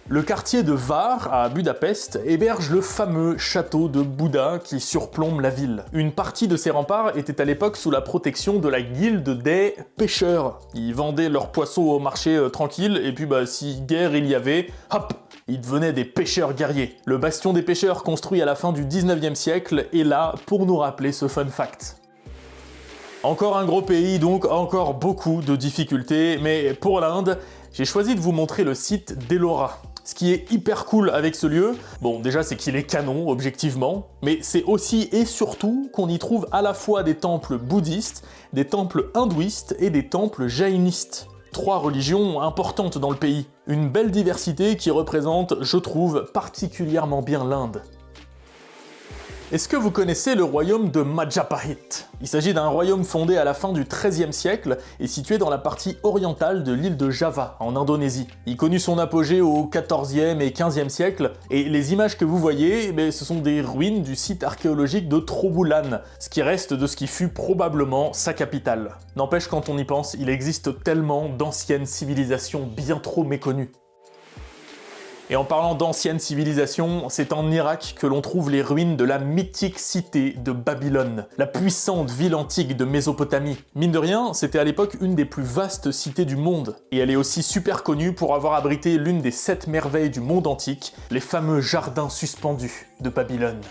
Le quartier de Var, à Budapest, héberge le fameux château de Buda qui surplombe la ville. Une partie de ces remparts était à l'époque sous la protection de la guilde des pêcheurs. Ils vendaient leurs poissons au marché tranquille, et puis si guerre il y avait, hop, ils devenaient des pêcheurs guerriers. Le bastion des pêcheurs construit à la fin du 19e siècle est là pour nous rappeler ce fun fact. Encore un gros pays, donc encore beaucoup de difficultés, mais pour l'Inde, j'ai choisi de vous montrer le site d'Ellora. Ce qui est hyper cool avec ce lieu, bon déjà c'est qu'il est canon objectivement, mais c'est aussi et surtout qu'on y trouve à la fois des temples bouddhistes, des temples hindouistes et des temples jaïnistes. 3 religions importantes dans le pays. Une belle diversité qui représente, je trouve, particulièrement bien l'Inde. Est-ce que vous connaissez le royaume de Majapahit? Il s'agit d'un royaume fondé à la fin du XIIIe siècle et situé dans la partie orientale de l'île de Java, en Indonésie. Il connut son apogée au XIVe et XVe siècle, et les images que vous voyez, ce sont des ruines du site archéologique de Trowulan, ce qui reste de ce qui fut probablement sa capitale. N'empêche, quand on y pense, il existe tellement d'anciennes civilisations bien trop méconnues. Et en parlant d'anciennes civilisations, c'est en Irak que l'on trouve les ruines de la mythique cité de Babylone, la puissante ville antique de Mésopotamie. Mine de rien, c'était à l'époque une des plus vastes cités du monde, et elle est aussi super connue pour avoir abrité l'une des 7 merveilles du monde antique, les fameux jardins suspendus de Babylone.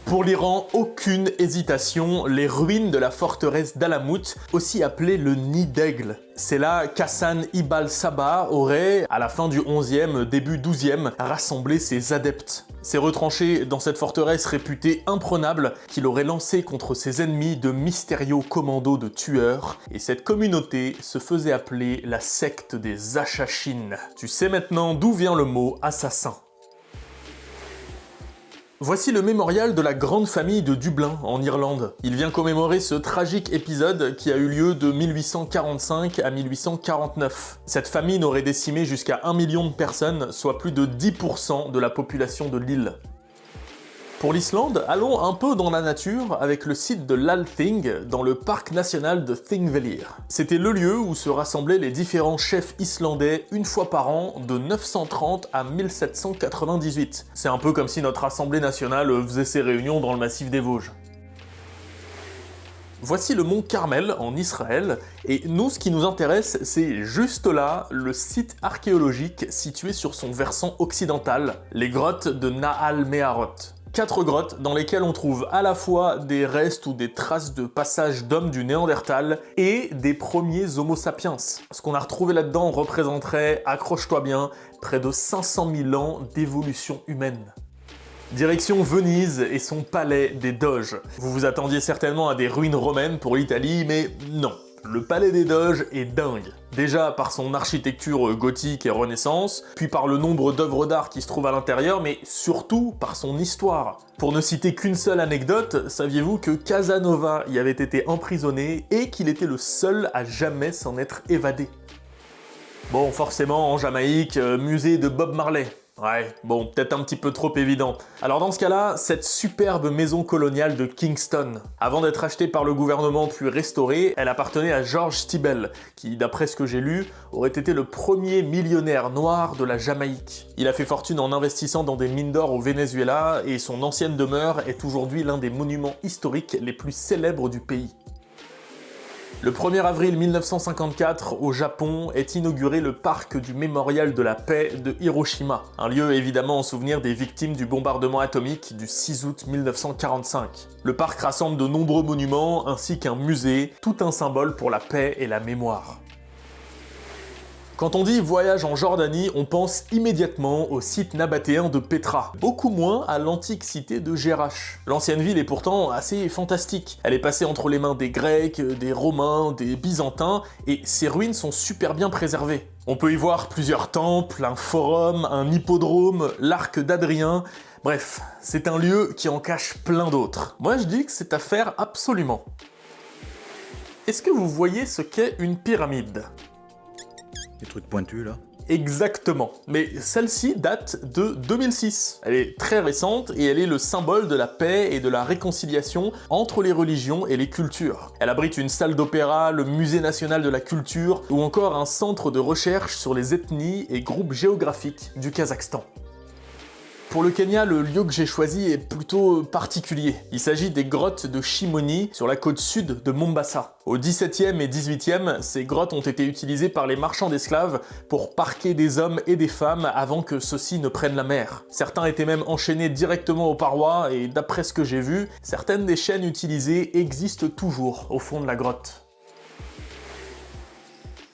Pour l'Iran, aucune hésitation, les ruines de la forteresse d'Alamut, aussi appelée le Nid d'Aigle. C'est là qu'Hassan Ibn Sabah aurait, à la fin du 11e, début 12e, rassemblé ses adeptes. C'est retranché dans cette forteresse réputée imprenable qu'il aurait lancé contre ses ennemis de mystérieux commandos de tueurs, et cette communauté se faisait appeler la secte des Achachines. Tu sais maintenant d'où vient le mot assassin. Voici le mémorial de la grande famille de Dublin, en Irlande. Il vient commémorer ce tragique épisode qui a eu lieu de 1845 à 1849. Cette famine aurait décimé jusqu'à 1 million de personnes, soit plus de 10% de la population de l'île. Pour l'Islande, allons un peu dans la nature avec le site de l'Althing, dans le parc national de Thingvellir. C'était le lieu où se rassemblaient les différents chefs islandais une fois par an, de 930 à 1798. C'est un peu comme si notre Assemblée nationale faisait ses réunions dans le massif des Vosges. Voici le mont Carmel en Israël, et nous ce qui nous intéresse c'est juste là, le site archéologique situé sur son versant occidental, les grottes de Nahal Meharot. 4 grottes dans lesquelles on trouve à la fois des restes ou des traces de passage d'hommes du Néandertal et des premiers Homo sapiens. Ce qu'on a retrouvé là-dedans représenterait, accroche-toi bien, près de 500 000 ans d'évolution humaine. Direction Venise et son palais des Doges. Vous vous attendiez certainement à des ruines romaines pour l'Italie, mais non. Le palais des Doges est dingue. Déjà par son architecture gothique et renaissance, puis par le nombre d'œuvres d'art qui se trouvent à l'intérieur, mais surtout par son histoire. Pour ne citer qu'une seule anecdote, saviez-vous que Casanova y avait été emprisonné et qu'il était le seul à jamais s'en être évadé? Bon, forcément, en Jamaïque, musée de Bob Marley. Ouais, bon, peut-être un petit peu trop évident. Alors dans ce cas-là, cette superbe maison coloniale de Kingston, avant d'être achetée par le gouvernement puis restaurée, elle appartenait à George Stibel, qui, d'après ce que j'ai lu, aurait été le premier millionnaire noir de la Jamaïque. Il a fait fortune en investissant dans des mines d'or au Venezuela, et son ancienne demeure est aujourd'hui l'un des monuments historiques les plus célèbres du pays. Le 1er avril 1954, au Japon, est inauguré le parc du Mémorial de la Paix de Hiroshima, un lieu évidemment en souvenir des victimes du bombardement atomique du 6 août 1945. Le parc rassemble de nombreux monuments ainsi qu'un musée, tout un symbole pour la paix et la mémoire. Quand on dit voyage en Jordanie, on pense immédiatement au site nabatéen de Pétra, beaucoup moins à l'antique cité de Jerash. L'ancienne ville est pourtant assez fantastique. Elle est passée entre les mains des Grecs, des Romains, des Byzantins, et ses ruines sont super bien préservées. On peut y voir plusieurs temples, un forum, un hippodrome, l'arc d'Adrien. Bref, c'est un lieu qui en cache plein d'autres. Moi je dis que c'est à faire absolument. Est-ce que vous voyez ce qu'est une pyramide ? Des trucs pointus là. Exactement, mais celle-ci date de 2006. Elle est très récente et elle est le symbole de la paix et de la réconciliation entre les religions et les cultures. Elle abrite une salle d'opéra, le musée national de la culture ou encore un centre de recherche sur les ethnies et groupes géographiques du Kazakhstan. Pour le Kenya, le lieu que j'ai choisi est plutôt particulier. Il s'agit des grottes de Shimoni sur la côte sud de Mombasa. Au XVIIe et XVIIIe, ces grottes ont été utilisées par les marchands d'esclaves pour parquer des hommes et des femmes avant que ceux-ci ne prennent la mer. Certains étaient même enchaînés directement aux parois et d'après ce que j'ai vu, certaines des chaînes utilisées existent toujours au fond de la grotte.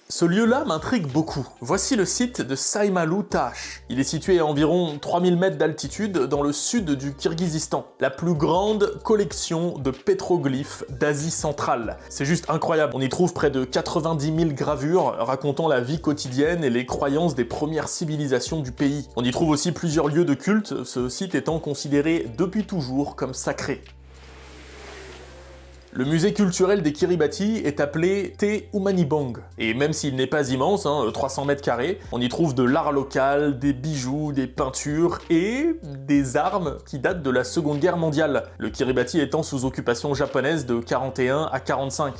Ce lieu-là m'intrigue beaucoup. Voici le site de Saymalu Tash. Il est situé à environ 3000 mètres d'altitude dans le sud du Kirghizistan. La plus grande collection de pétroglyphes d'Asie centrale. C'est juste incroyable. On y trouve près de 90 000 gravures racontant la vie quotidienne et les croyances des premières civilisations du pays. On y trouve aussi plusieurs lieux de culte, ce site étant considéré depuis toujours comme sacré. Le musée culturel des Kiribati est appelé Te Umanibong, et même s'il n'est pas immense, 300 mètres carrés, on y trouve de l'art local, des bijoux, des peintures et des armes qui datent de la Seconde Guerre mondiale, le Kiribati étant sous occupation japonaise de 41 à 45.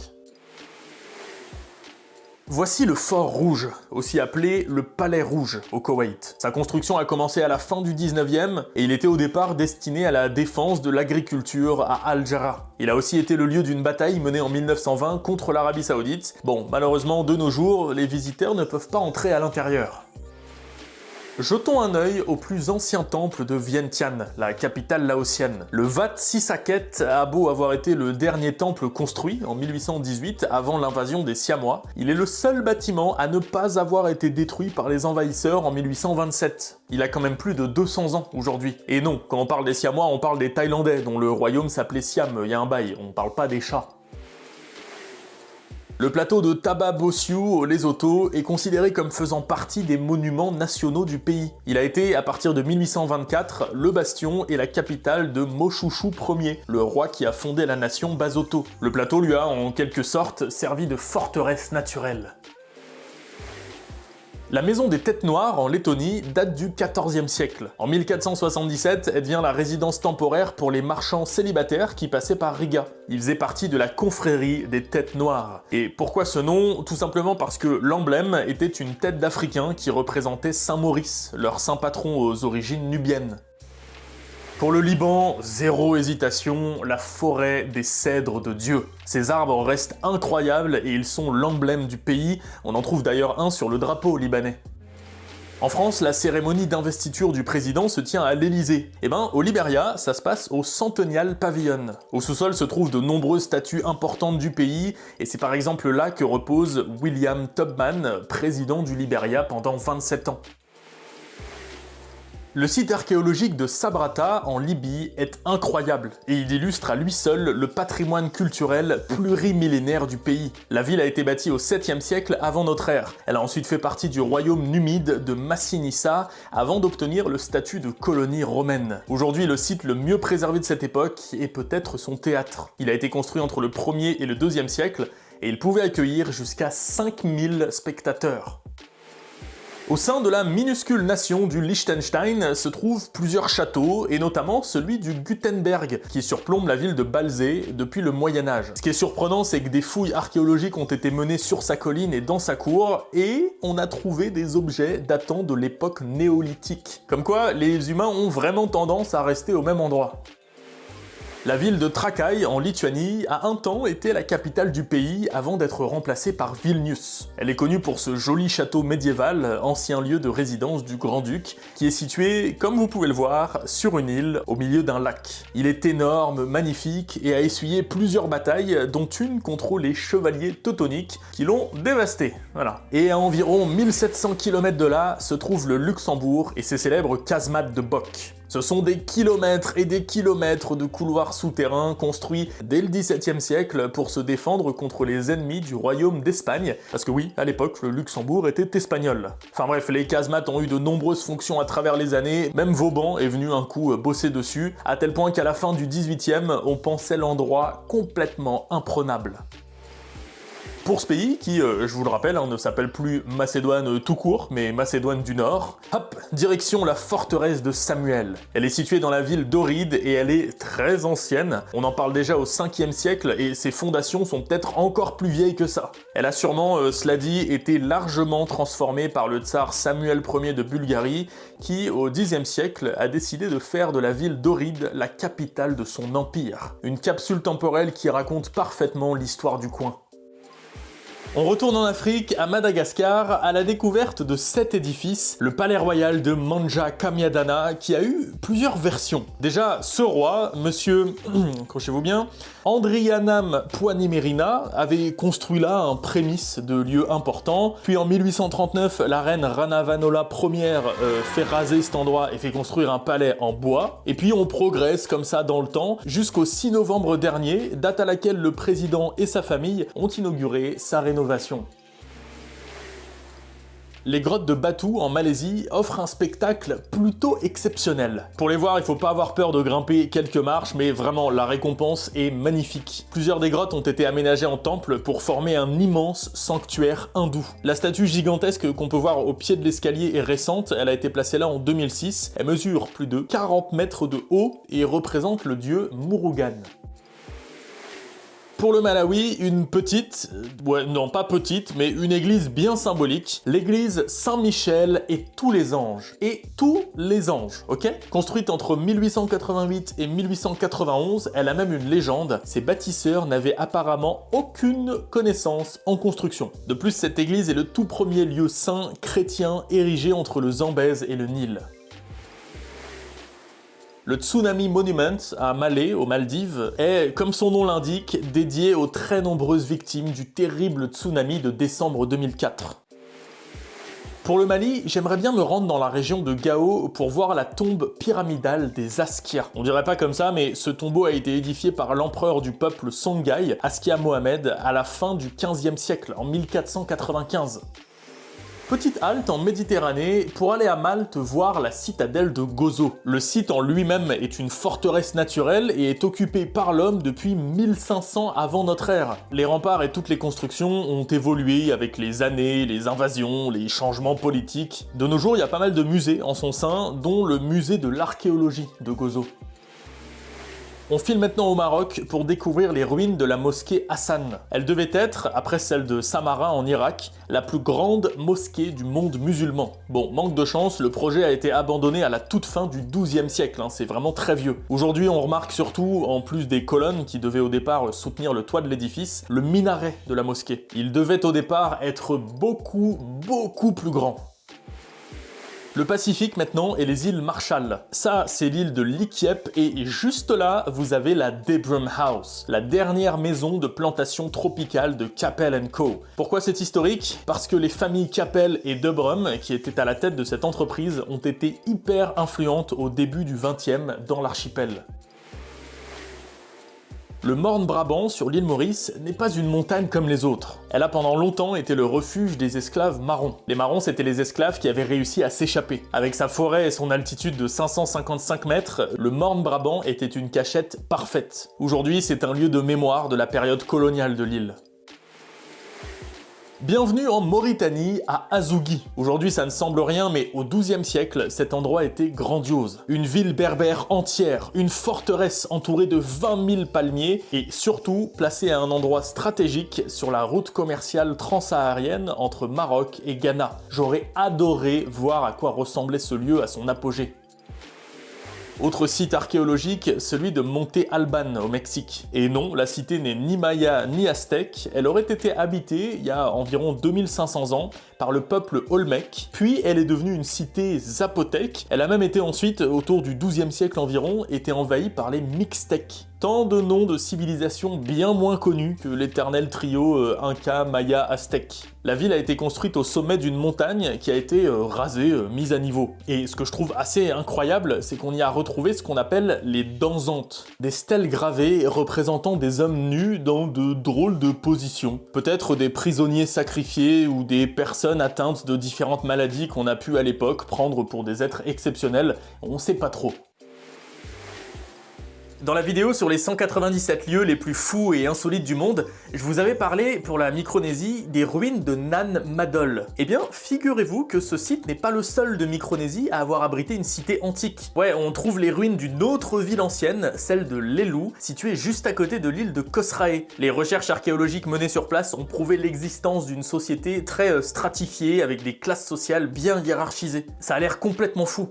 Voici le Fort Rouge, aussi appelé le Palais Rouge au Koweït. Sa construction a commencé à la fin du 19e et il était au départ destiné à la défense de l'agriculture à Al-Jarrah. Il a aussi été le lieu d'une bataille menée en 1920 contre l'Arabie Saoudite. Bon, malheureusement, de nos jours, les visiteurs ne peuvent pas entrer à l'intérieur. Jetons un œil au plus ancien temple de Vientiane, la capitale laotienne. Le Wat Sisaket a beau avoir été le dernier temple construit en 1818 avant l'invasion des Siamois, il est le seul bâtiment à ne pas avoir été détruit par les envahisseurs en 1827. Il a quand même plus de 200 ans aujourd'hui. Et non, quand on parle des Siamois, on parle des Thaïlandais, dont le royaume s'appelait Siam, il y a un bail, on parle pas des chats. Le plateau de Taba Bosiu au Lesotho est considéré comme faisant partie des monuments nationaux du pays. Il a été, à partir de 1824, le bastion et la capitale de Moshoeshoe Ier, le roi qui a fondé la nation Basotho. Le plateau lui a, en quelque sorte, servi de forteresse naturelle. La maison des Têtes Noires en Lettonie date du XIVe siècle. En 1477, elle devient la résidence temporaire pour les marchands célibataires qui passaient par Riga. Ils faisaient partie de la confrérie des Têtes Noires. Et pourquoi ce nom? Tout simplement parce que l'emblème était une tête d'Africain qui représentait Saint Maurice, leur saint patron aux origines nubiennes. Pour le Liban, zéro hésitation, la forêt des cèdres de Dieu. Ces arbres restent incroyables et ils sont l'emblème du pays, on en trouve d'ailleurs un sur le drapeau libanais. En France, la cérémonie d'investiture du président se tient à l'Élysée. Et ben, au Liberia, ça se passe au Centennial Pavilion. Au sous-sol se trouvent de nombreuses statues importantes du pays, et c'est par exemple là que repose William Tubman, président du Liberia pendant 27 ans. Le site archéologique de Sabrata, en Libye, est incroyable, et il illustre à lui seul le patrimoine culturel plurimillénaire du pays. La ville a été bâtie au 7e siècle avant notre ère. Elle a ensuite fait partie du royaume numide de Massinissa, avant d'obtenir le statut de colonie romaine. Aujourd'hui, le site le mieux préservé de cette époque est peut-être son théâtre. Il a été construit entre le 1er et le 2e siècle, et il pouvait accueillir jusqu'à 5000 spectateurs. Au sein de la minuscule nation du Liechtenstein se trouvent plusieurs châteaux, et notamment celui du Gutenberg, qui surplombe la ville de Balzé depuis le Moyen-Âge. Ce qui est surprenant, c'est que des fouilles archéologiques ont été menées sur sa colline et dans sa cour, et on a trouvé des objets datant de l'époque néolithique. Comme quoi, les humains ont vraiment tendance à rester au même endroit. La ville de Trakai, en Lituanie, a un temps été la capitale du pays avant d'être remplacée par Vilnius. Elle est connue pour ce joli château médiéval, ancien lieu de résidence du grand-duc, qui est situé, comme vous pouvez le voir, sur une île au milieu d'un lac. Il est énorme, magnifique et a essuyé plusieurs batailles, dont une contre les chevaliers teutoniques qui l'ont dévasté. Voilà. Et à environ 1700 km de là se trouve le Luxembourg et ses célèbres casemates de Bock. Ce sont des kilomètres et des kilomètres de couloirs souterrains construits dès le XVIIe siècle pour se défendre contre les ennemis du royaume d'Espagne, parce que oui, à l'époque, le Luxembourg était espagnol. Enfin bref, les casemates ont eu de nombreuses fonctions à travers les années, même Vauban est venu un coup bosser dessus, à tel point qu'à la fin du XVIIIe, on pensait l'endroit complètement imprenable. Pour ce pays, qui, je vous le rappelle, ne s'appelle plus Macédoine tout court, mais Macédoine du Nord, hop, direction la forteresse de Samuel. Elle est située dans la ville d'Ohride et elle est très ancienne. On en parle déjà au 5e siècle et ses fondations sont peut-être encore plus vieilles que ça. Elle a sûrement, cela dit, été largement transformée par le tsar Samuel Ier de Bulgarie, qui, au Xe siècle, a décidé de faire de la ville d'Ohride la capitale de son empire. Une capsule temporelle qui raconte parfaitement l'histoire du coin. On retourne en Afrique, à Madagascar, à la découverte de cet édifice, le palais royal de Manja Kamiadana, qui a eu plusieurs versions. Déjà, ce roi, monsieur, accrochez-vous bien, Andrianam Poinimerina, avait construit là un prémisse de lieu important, puis en 1839, la reine Ranavanola Ier fait raser cet endroit et fait construire un palais en bois, et puis on progresse comme ça dans le temps, jusqu'au 6 novembre dernier, date à laquelle le président et sa famille ont inauguré sa rénovation. Les grottes de Batu en Malaisie offrent un spectacle plutôt exceptionnel. Pour les voir, il faut pas avoir peur de grimper quelques marches, mais vraiment la récompense est magnifique. Plusieurs des grottes ont été aménagées en temple pour former un immense sanctuaire hindou. La statue gigantesque qu'on peut voir au pied de l'escalier est récente, elle a été placée là en 2006. Elle mesure plus de 40 mètres de haut et représente le dieu Murugan. Pour le Malawi, une petite, non pas petite, mais une église bien symbolique, l'église Saint-Michel et tous les anges. Et tous les anges, ok? Construite entre 1888 et 1891, elle a même une légende, ses bâtisseurs n'avaient apparemment aucune connaissance en construction. De plus, cette église est le tout premier lieu saint chrétien érigé entre le Zambèze et le Nil. Le Tsunami Monument à Malé, aux Maldives, est, comme son nom l'indique, dédié aux très nombreuses victimes du terrible tsunami de décembre 2004. Pour le Mali, j'aimerais bien me rendre dans la région de Gao pour voir la tombe pyramidale des Askia. On dirait pas comme ça, mais ce tombeau a été édifié par l'empereur du peuple Songhai, Askia Mohamed, à la fin du XVe siècle, en 1495. Petite halte en Méditerranée pour aller à Malte voir la citadelle de Gozo. Le site en lui-même est une forteresse naturelle et est occupé par l'homme depuis 1500 avant notre ère. Les remparts et toutes les constructions ont évolué avec les années, les invasions, les changements politiques. De nos jours, il y a pas mal de musées en son sein, dont le musée de l'archéologie de Gozo. On file maintenant au Maroc pour découvrir les ruines de la mosquée Hassan. Elle devait être, après celle de Samarra en Irak, la plus grande mosquée du monde musulman. Bon, manque de chance, le projet a été abandonné à la toute fin du XIIe siècle, c'est vraiment très vieux. Aujourd'hui, on remarque surtout, en plus des colonnes qui devaient au départ soutenir le toit de l'édifice, le minaret de la mosquée. Il devait au départ être beaucoup plus grand. Le Pacifique maintenant et les îles Marshall. Ça, c'est l'île de Liquiep et juste là, vous avez la Debrum House, la dernière maison de plantation tropicale de Capel & Co. Pourquoi c'est historique? Parce que les familles Capel et Debrum, qui étaient à la tête de cette entreprise, ont été hyper influentes au début du XXe dans l'archipel. Le Morne-Brabant, sur l'île Maurice, n'est pas une montagne comme les autres. Elle a pendant longtemps été le refuge des esclaves marrons. Les marrons, c'était les esclaves qui avaient réussi à s'échapper. Avec sa forêt et son altitude de 555 mètres, le Morne-Brabant était une cachette parfaite. Aujourd'hui, c'est un lieu de mémoire de la période coloniale de l'île. Bienvenue en Mauritanie, à Azzougui. Aujourd'hui ça ne semble rien, mais au XIIe siècle, cet endroit était grandiose. Une ville berbère entière, une forteresse entourée de 20 000 palmiers, et surtout placée à un endroit stratégique sur la route commerciale transsaharienne entre Maroc et Ghana. J'aurais adoré voir à quoi ressemblait ce lieu à son apogée. Autre site archéologique, celui de Monte Alban au Mexique. Et non, la cité n'est ni maya ni aztèque, elle aurait été habitée il y a environ 2500 ans par le peuple Olmec, puis elle est devenue une cité zapotèque, elle a même été ensuite, autour du XIIe siècle environ, été envahie par les Mixtèques. Tant de noms de civilisations bien moins connus que l'éternel trio Inca, Maya, Aztèque. La ville a été construite au sommet d'une montagne qui a été rasée, mise à niveau. Et ce que je trouve assez incroyable, c'est qu'on y a retrouvé ce qu'on appelle les dansantes. Des stèles gravées représentant des hommes nus dans de drôles de positions. Peut-être des prisonniers sacrifiés ou des personnes atteintes de différentes maladies qu'on a pu à l'époque prendre pour des êtres exceptionnels, on sait pas trop. Dans la vidéo sur les 197 lieux les plus fous et insolites du monde, je vous avais parlé, pour la Micronésie, des ruines de Nan Madol. Eh bien, figurez-vous que ce site n'est pas le seul de Micronésie à avoir abrité une cité antique. Ouais, on trouve les ruines d'une autre ville ancienne, celle de Lelou, située juste à côté de l'île de Kosrae. Les recherches archéologiques menées sur place ont prouvé l'existence d'une société très stratifiée, avec des classes sociales bien hiérarchisées. Ça a l'air complètement fou.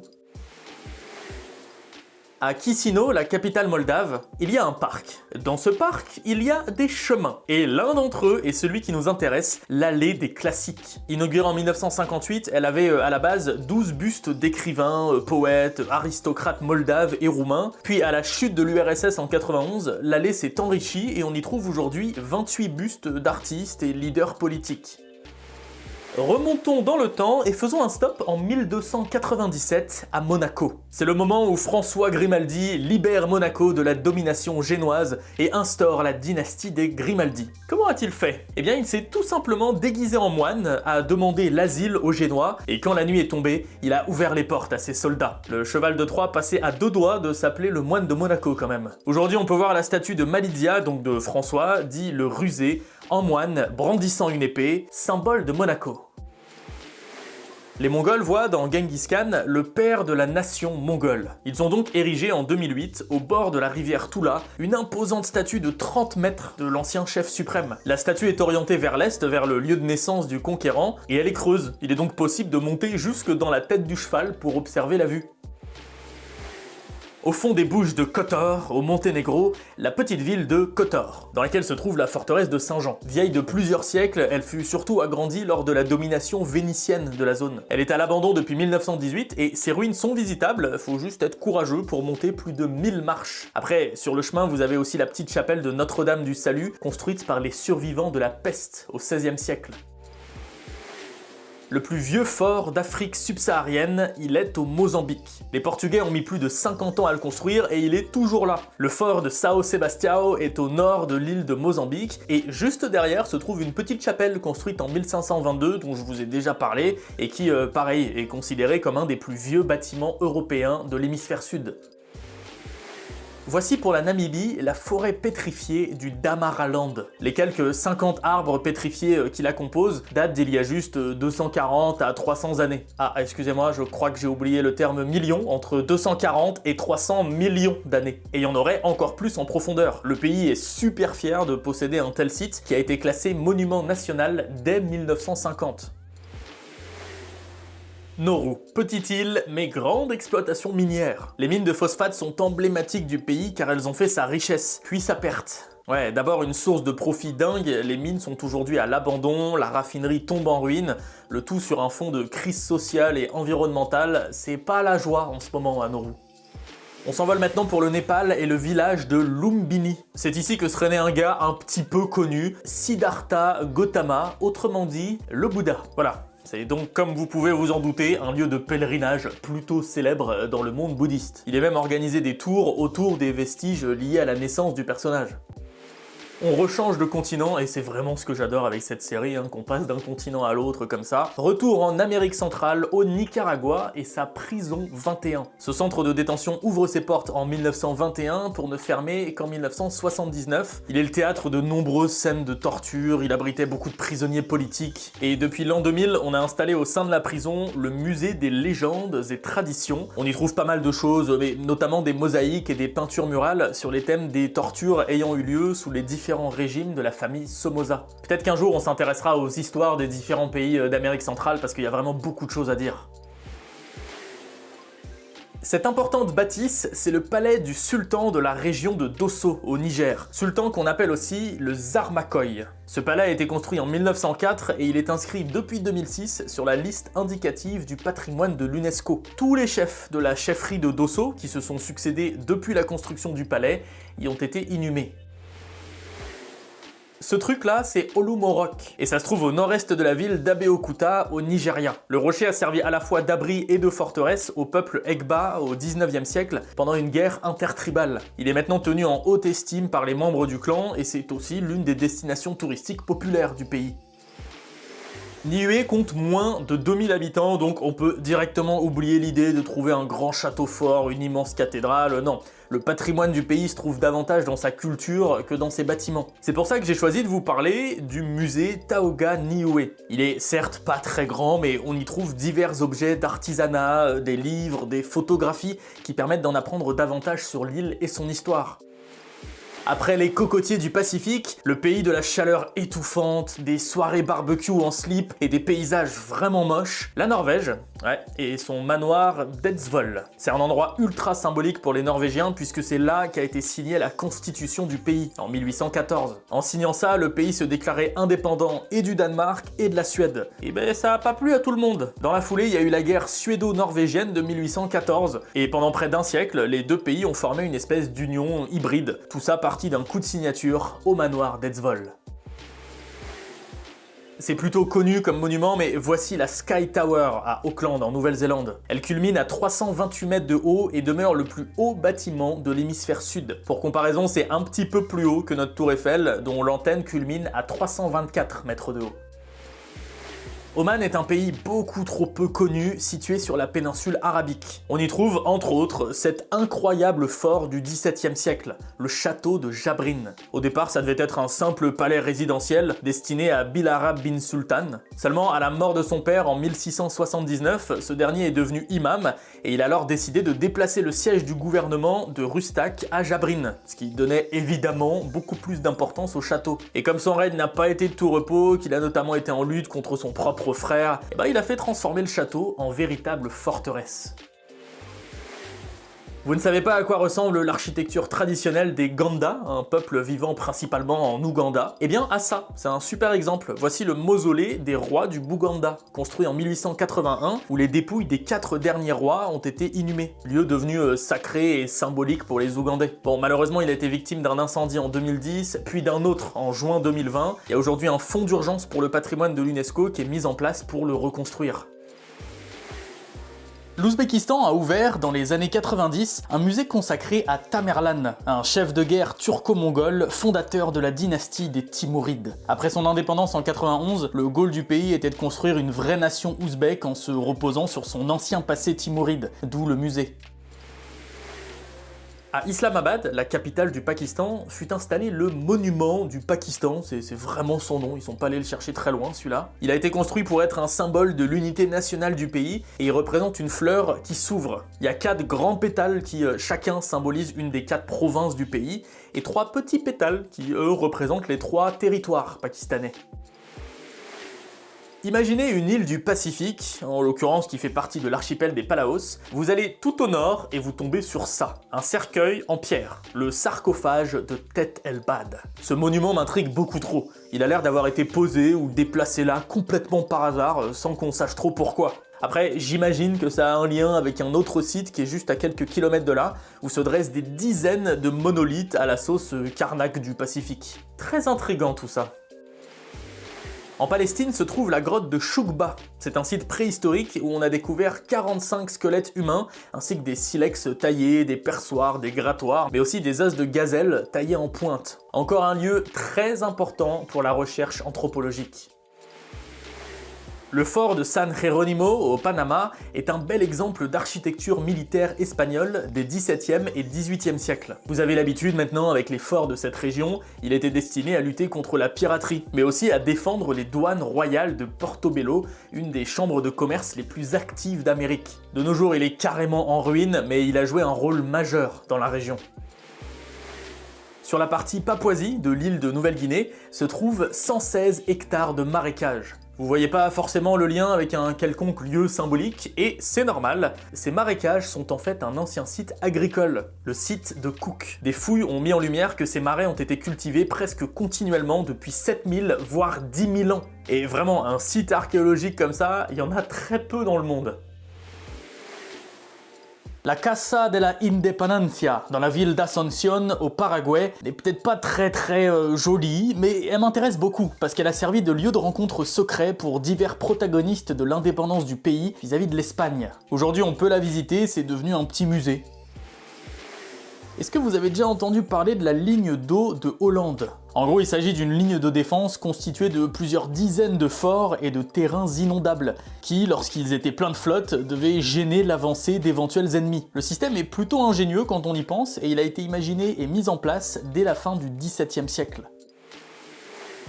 À Chisinau, la capitale moldave, il y a un parc. Dans ce parc, il y a des chemins. Et l'un d'entre eux est celui qui nous intéresse, l'allée des classiques. Inaugurée en 1958, elle avait à la base 12 bustes d'écrivains, poètes, aristocrates moldaves et roumains. Puis à la chute de l'URSS en 91, l'allée s'est enrichie et on y trouve aujourd'hui 28 bustes d'artistes et leaders politiques. Remontons dans le temps et faisons un stop en 1297 à Monaco. C'est le moment où François Grimaldi libère Monaco de la domination génoise et instaure la dynastie des Grimaldi. Comment a-t-il fait? Eh bien, il s'est tout simplement déguisé en moine, a demandé l'asile aux Génois, et quand la nuit est tombée, il a ouvert les portes à ses soldats. Le cheval de Troie passait à 2 doigts de s'appeler le moine de Monaco quand même. Aujourd'hui, on peut voir la statue de Malidia, donc de François, dit le rusé, en moine, brandissant une épée, symbole de Monaco. Les Mongols voient dans Genghis Khan le père de la nation mongole. Ils ont donc érigé en 2008, au bord de la rivière Toula, une imposante statue de 30 mètres de l'ancien chef suprême. La statue est orientée vers l'est, vers le lieu de naissance du conquérant, et elle est creuse. Il est donc possible de monter jusque dans la tête du cheval pour observer la vue. Au fond des Bouches de Kotor, au Monténégro, la petite ville de Kotor, dans laquelle se trouve la forteresse de Saint-Jean. Vieille de plusieurs siècles, elle fut surtout agrandie lors de la domination vénitienne de la zone. Elle est à l'abandon depuis 1918 et ses ruines sont visitables, faut juste être courageux pour monter plus de 1000 marches. Après, sur le chemin, vous avez aussi la petite chapelle de Notre-Dame du Salut, construite par les survivants de la peste au XVIe siècle. Le plus vieux fort d'Afrique subsaharienne, il est au Mozambique. Les Portugais ont mis plus de 50 ans à le construire et il est toujours là. Le fort de São Sebastião est au nord de l'île de Mozambique et juste derrière se trouve une petite chapelle construite en 1522 dont je vous ai déjà parlé et qui, pareil, est considérée comme un des plus vieux bâtiments européens de l'hémisphère sud. Voici pour la Namibie la forêt pétrifiée du Damaraland. Les quelques 50 arbres pétrifiés qui la composent datent d'il y a juste 240 à 300 années. Ah, excusez-moi, je crois que j'ai oublié le terme million, entre 240 et 300 millions d'années. Et il y en aurait encore plus en profondeur. Le pays est super fier de posséder un tel site qui a été classé monument national dès 1950. Nauru, petite île, mais grande exploitation minière. Les mines de phosphate sont emblématiques du pays car elles ont fait sa richesse, puis sa perte. Ouais, d'abord une source de profit dingue, les mines sont aujourd'hui à l'abandon, la raffinerie tombe en ruine, le tout sur un fond de crise sociale et environnementale, c'est pas la joie en ce moment à Nauru. On s'envole maintenant pour le Népal et le village de Lumbini. C'est ici que serait né un gars un petit peu connu, Siddhartha Gautama, autrement dit le Bouddha. Voilà. C'est donc, comme vous pouvez vous en douter, un lieu de pèlerinage plutôt célèbre dans le monde bouddhiste. Il est même organisé des tours autour des vestiges liés à la naissance du personnage. On rechange de continent et c'est vraiment ce que j'adore avec cette série, qu'on passe d'un continent à l'autre comme ça. Retour en Amérique centrale, au Nicaragua et sa prison 21. Ce centre de détention ouvre ses portes en 1921 pour ne fermer qu'en 1979. Il est le théâtre de nombreuses scènes de torture, il abritait beaucoup de prisonniers politiques. Et depuis l'an 2000, on a installé au sein de la prison le musée des légendes et traditions. On y trouve pas mal de choses, mais notamment des mosaïques et des peintures murales sur les thèmes des tortures ayant eu lieu sous les différents régimes de la famille Somoza. Peut-être qu'un jour on s'intéressera aux histoires des différents pays d'Amérique centrale parce qu'il y a vraiment beaucoup de choses à dire. Cette importante bâtisse, c'est le palais du sultan de la région de Dosso, au Niger. Sultan qu'on appelle aussi le Zarmakoy. Ce palais a été construit en 1904 et il est inscrit depuis 2006 sur la liste indicative du patrimoine de l'UNESCO. Tous les chefs de la chefferie de Dosso, qui se sont succédés depuis la construction du palais, y ont été inhumés. Ce truc là, c'est Olumorok, et ça se trouve au nord-est de la ville d'Abeokuta, au Nigeria. Le rocher a servi à la fois d'abri et de forteresse au peuple Egba au 19e siècle, pendant une guerre intertribale. Il est maintenant tenu en haute estime par les membres du clan, et c'est aussi l'une des destinations touristiques populaires du pays. Niue compte moins de 2000 habitants, donc on peut directement oublier l'idée de trouver un grand château fort, une immense cathédrale, non. Le patrimoine du pays se trouve davantage dans sa culture que dans ses bâtiments. C'est pour ça que j'ai choisi de vous parler du musée Taoga Niue. Il est certes pas très grand, mais on y trouve divers objets d'artisanat, des livres, des photographies qui permettent d'en apprendre davantage sur l'île et son histoire. Après les cocotiers du Pacifique, le pays de la chaleur étouffante, des soirées barbecue en slip et des paysages vraiment moches, la Norvège, et son manoir d'Eidsvoll. C'est un endroit ultra symbolique pour les Norvégiens puisque c'est là qu'a été signée la constitution du pays, en 1814. En signant ça, le pays se déclarait indépendant et du Danemark et de la Suède. Et ben ça a pas plu à tout le monde. Dans la foulée, il y a eu la guerre suédo-norvégienne de 1814, et pendant près d'un siècle, les deux pays ont formé une espèce d'union hybride. Tout ça parti d'un coup de signature au manoir d'Eidsvoll. C'est plutôt connu comme monument, mais voici la Sky Tower à Auckland, en Nouvelle-Zélande. Elle culmine à 328 mètres de haut et demeure le plus haut bâtiment de l'hémisphère sud. Pour comparaison, c'est un petit peu plus haut que notre tour Eiffel, dont l'antenne culmine à 324 mètres de haut. Oman est un pays beaucoup trop peu connu, situé sur la péninsule arabique. On y trouve, entre autres, cet incroyable fort du XVIIe siècle, le château de Jabrin. Au départ, ça devait être un simple palais résidentiel destiné à Bilarab bin Sultan. Seulement, à la mort de son père en 1679, ce dernier est devenu imam, et il a alors décidé de déplacer le siège du gouvernement de Rustak à Jabrin, ce qui donnait évidemment beaucoup plus d'importance au château. Et comme son règne n'a pas été de tout repos, qu'il a notamment été en lutte contre son propre frère, il a fait transformer le château en véritable forteresse. Vous ne savez pas à quoi ressemble l'architecture traditionnelle des Ganda, un peuple vivant principalement en Ouganda? Eh bien à ça, c'est un super exemple. Voici le mausolée des rois du Bouganda, construit en 1881, où les dépouilles des 4 derniers rois ont été inhumées, lieu devenu sacré et symbolique pour les Ougandais. Bon, malheureusement il a été victime d'un incendie en 2010, puis d'un autre en juin 2020. Il y a aujourd'hui un fonds d'urgence pour le patrimoine de l'UNESCO qui est mis en place pour le reconstruire. L'Ouzbékistan a ouvert, dans les années 90, un musée consacré à Tamerlan, un chef de guerre turco-mongol, fondateur de la dynastie des Timourides. Après son indépendance en 91, le goal du pays était de construire une vraie nation ouzbèque en se reposant sur son ancien passé timouride, d'où le musée. À Islamabad, la capitale du Pakistan, fut installé le monument du Pakistan, c'est vraiment son nom, ils sont pas allés le chercher très loin celui-là. Il a été construit pour être un symbole de l'unité nationale du pays, et il représente une fleur qui s'ouvre. Il y a 4 grands pétales qui chacun symbolisent une des 4 provinces du pays, et 3 petits pétales qui eux représentent les 3 territoires pakistanais. Imaginez une île du Pacifique, en l'occurrence qui fait partie de l'archipel des Palaos. Vous allez tout au nord et vous tombez sur ça, un cercueil en pierre, le sarcophage de Tête El Bad. Ce monument m'intrigue beaucoup trop. Il a l'air d'avoir été posé ou déplacé là complètement par hasard, sans qu'on sache trop pourquoi. Après, j'imagine que ça a un lien avec un autre site qui est juste à quelques kilomètres de là, où se dressent des dizaines de monolithes à la sauce Karnak du Pacifique. Très intriguant tout ça. En Palestine se trouve la grotte de Choukba. C'est un site préhistorique où on a découvert 45 squelettes humains, ainsi que des silex taillés, des perçoirs, des grattoirs, mais aussi des os de gazelle taillés en pointe. Encore un lieu très important pour la recherche anthropologique. Le fort de San Jerónimo au Panama est un bel exemple d'architecture militaire espagnole des XVIIe et XVIIIe siècles. Vous avez l'habitude maintenant avec les forts de cette région, il était destiné à lutter contre la piraterie, mais aussi à défendre les douanes royales de Portobello, une des chambres de commerce les plus actives d'Amérique. De nos jours, il est carrément en ruine, mais il a joué un rôle majeur dans la région. Sur la partie Papouasie de l'île de Nouvelle-Guinée se trouvent 116 hectares de marécages. Vous voyez pas forcément le lien avec un quelconque lieu symbolique, et c'est normal, ces marécages sont en fait un ancien site agricole, le site de Cook. Des fouilles ont mis en lumière que ces marais ont été cultivés presque continuellement depuis 7000 voire 10 000 ans. Et vraiment, un site archéologique comme ça, il y en a très peu dans le monde. La Casa de la Independencia, dans la ville d'Asunción, au Paraguay, n'est peut-être pas très jolie, mais elle m'intéresse beaucoup, parce qu'elle a servi de lieu de rencontre secret pour divers protagonistes de l'indépendance du pays vis-à-vis de l'Espagne. Aujourd'hui, on peut la visiter, c'est devenu un petit musée. Est-ce que vous avez déjà entendu parler de la ligne d'eau de Hollande ? En gros, il s'agit d'une ligne de défense constituée de plusieurs dizaines de forts et de terrains inondables, qui, lorsqu'ils étaient pleins de flotte, devaient gêner l'avancée d'éventuels ennemis. Le système est plutôt ingénieux quand on y pense, et il a été imaginé et mis en place dès la fin du XVIIe siècle.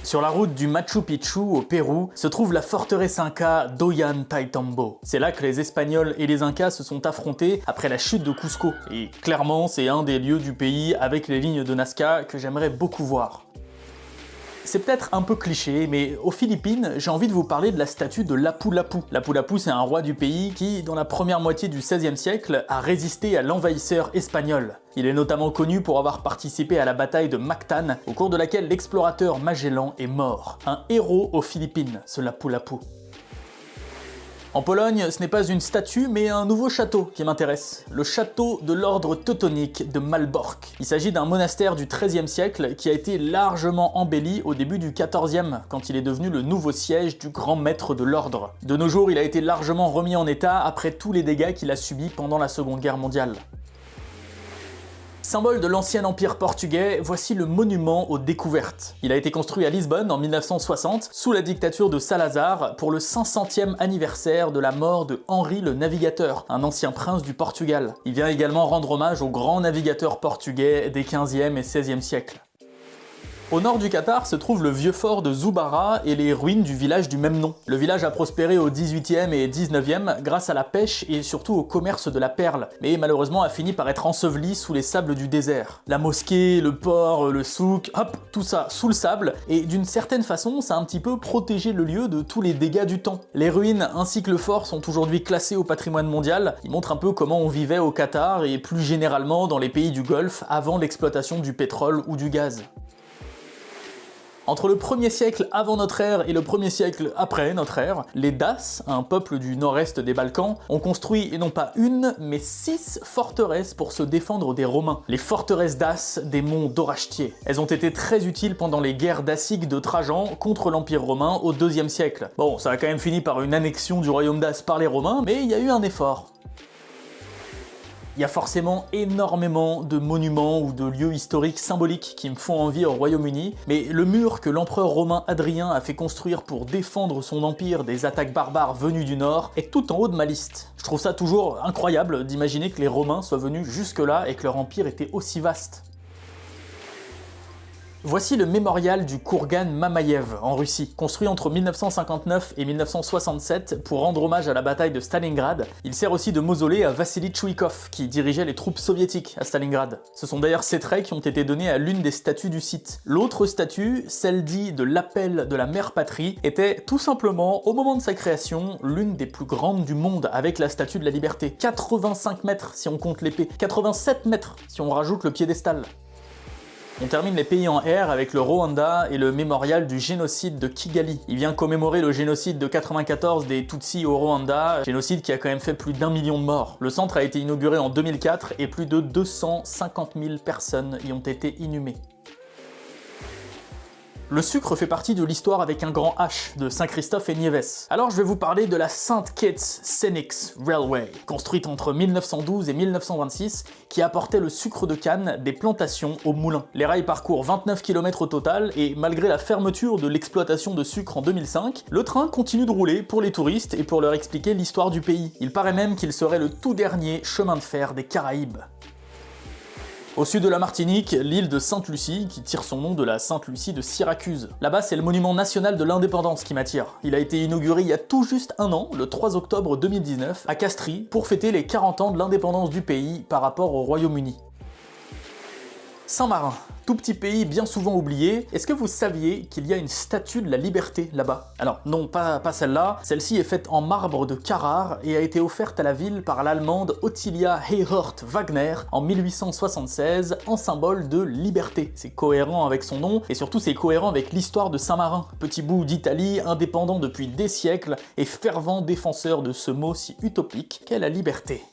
Sur la route du Machu Picchu au Pérou se trouve la forteresse inca d'Ollantaytambo. C'est là que les Espagnols et les Incas se sont affrontés après la chute de Cusco. Et clairement, c'est un des lieux du pays avec les lignes de Nazca que j'aimerais beaucoup voir. C'est peut-être un peu cliché, mais aux Philippines, j'ai envie de vous parler de la statue de Lapu-Lapu. Lapu-Lapu, c'est un roi du pays qui, dans la première moitié du XVIe siècle, a résisté à l'envahisseur espagnol. Il est notamment connu pour avoir participé à la bataille de Mactan, au cours de laquelle l'explorateur Magellan est mort. Un héros aux Philippines, ce Lapu-Lapu. En Pologne, ce n'est pas une statue, mais un nouveau château qui m'intéresse. Le château de l'ordre teutonique de Malbork. Il s'agit d'un monastère du XIIIe siècle qui a été largement embelli au début du XIVe, quand il est devenu le nouveau siège du grand maître de l'ordre. De nos jours, il a été largement remis en état après tous les dégâts qu'il a subis pendant la Seconde Guerre mondiale. Symbole de l'ancien empire portugais, voici le monument aux découvertes. Il a été construit à Lisbonne en 1960, sous la dictature de Salazar, pour le 500e anniversaire de la mort de Henri le Navigateur, un ancien prince du Portugal. Il vient également rendre hommage aux grands navigateurs portugais des 15e et 16e siècles. Au nord du Qatar se trouve le vieux fort de Zoubara et les ruines du village du même nom. Le village a prospéré au 18e et 19e grâce à la pêche et surtout au commerce de la perle, mais malheureusement a fini par être enseveli sous les sables du désert. La mosquée, le port, le souk, hop, tout ça sous le sable, et d'une certaine façon ça a un petit peu protégé le lieu de tous les dégâts du temps. Les ruines ainsi que le fort sont aujourd'hui classés au patrimoine mondial, ils montrent un peu comment on vivait au Qatar et plus généralement dans les pays du Golfe avant l'exploitation du pétrole ou du gaz. Entre le 1er siècle avant notre ère et le 1er siècle après notre ère, les Daces, un peuple du nord-est des Balkans, ont construit et non pas une, mais 6 forteresses pour se défendre des Romains. Les forteresses daces des monts Dorachtier. Elles ont été très utiles pendant les guerres daciques de Trajan contre l'Empire romain au 2e siècle. Bon, ça a quand même fini par une annexion du royaume dace par les Romains, mais il y a eu un effort. Il y a forcément énormément de monuments ou de lieux historiques symboliques qui me font envie au Royaume-Uni, mais le mur que l'empereur romain Adrien a fait construire pour défendre son empire des attaques barbares venues du nord est tout en haut de ma liste. Je trouve ça toujours incroyable d'imaginer que les Romains soient venus jusque-là et que leur empire était aussi vaste. Voici le mémorial du Kourgan Mamayev en Russie. Construit entre 1959 et 1967 pour rendre hommage à la bataille de Stalingrad, il sert aussi de mausolée à Vassili Tchoukov qui dirigeait les troupes soviétiques à Stalingrad. Ce sont d'ailleurs ces traits qui ont été donnés à l'une des statues du site. L'autre statue, celle dite de l'appel de la mère patrie, était tout simplement, au moment de sa création, l'une des plus grandes du monde avec la statue de la liberté. 85 mètres si on compte l'épée, 87 mètres si on rajoute le piédestal. On termine les pays en R avec le Rwanda et le mémorial du génocide de Kigali. Il vient commémorer le génocide de 94 des Tutsis au Rwanda, génocide qui a quand même fait plus d'1 million de morts. Le centre a été inauguré en 2004 et plus de 250 000 personnes y ont été inhumées. Le sucre fait partie de l'histoire avec un grand H de Saint-Christophe et Niévès. Alors je vais vous parler de la St. Kitts Scenic Railway, construite entre 1912 et 1926, qui apportait le sucre de canne des plantations au moulin. Les rails parcourent 29 km au total et malgré la fermeture de l'exploitation de sucre en 2005, le train continue de rouler pour les touristes et pour leur expliquer l'histoire du pays. Il paraît même qu'il serait le tout dernier chemin de fer des Caraïbes. Au sud de la Martinique, l'île de Sainte-Lucie, qui tire son nom de la Sainte-Lucie de Syracuse. Là-bas, c'est le monument national de l'indépendance qui m'attire. Il a été inauguré il y a tout juste un an, le 3 octobre 2019, à Castries, pour fêter les 40 ans de l'indépendance du pays par rapport au Royaume-Uni. Saint-Marin, tout petit pays bien souvent oublié, est-ce que vous saviez qu'il y a une statue de la liberté là-bas? Alors non, pas celle-là, celle-ci est faite en marbre de Carrare et a été offerte à la ville par l'allemande Ottilia Eyhart Wagner en 1876 en symbole de liberté. C'est cohérent avec son nom et surtout c'est cohérent avec l'histoire de Saint-Marin, petit bout d'Italie indépendant depuis des siècles et fervent défenseur de ce mot si utopique qu'est la liberté.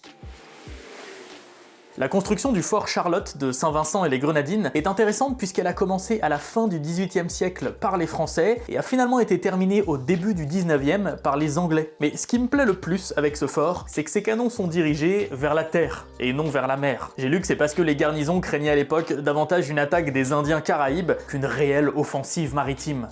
La construction du fort Charlotte de Saint-Vincent et les Grenadines est intéressante puisqu'elle a commencé à la fin du XVIIIe siècle par les Français et a finalement été terminée au début du XIXe par les Anglais. Mais ce qui me plaît le plus avec ce fort, c'est que ses canons sont dirigés vers la terre et non vers la mer. J'ai lu que c'est parce que les garnisons craignaient à l'époque davantage une attaque des Indiens Caraïbes qu'une réelle offensive maritime.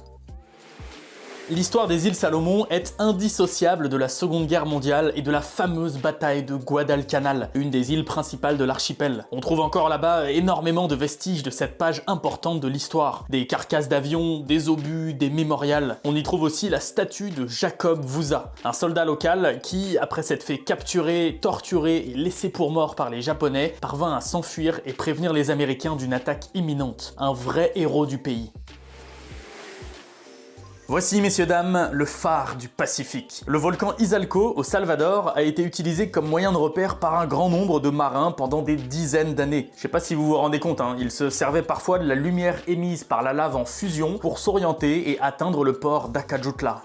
L'histoire des îles Salomon est indissociable de la Seconde Guerre mondiale et de la fameuse bataille de Guadalcanal, une des îles principales de l'archipel. On trouve encore là-bas énormément de vestiges de cette page importante de l'histoire. Des carcasses d'avions, des obus, des mémorials. On y trouve aussi la statue de Jacob Vuza, un soldat local qui, après s'être fait capturer, torturer et laisser pour mort par les Japonais, parvint à s'enfuir et prévenir les Américains d'une attaque imminente. Un vrai héros du pays. Voici, messieurs dames, le phare du Pacifique. Le volcan Izalco, au Salvador, a été utilisé comme moyen de repère par un grand nombre de marins pendant des dizaines d'années. Je sais pas si vous vous rendez compte, il se servait parfois de la lumière émise par la lave en fusion pour s'orienter et atteindre le port d'Acajutla.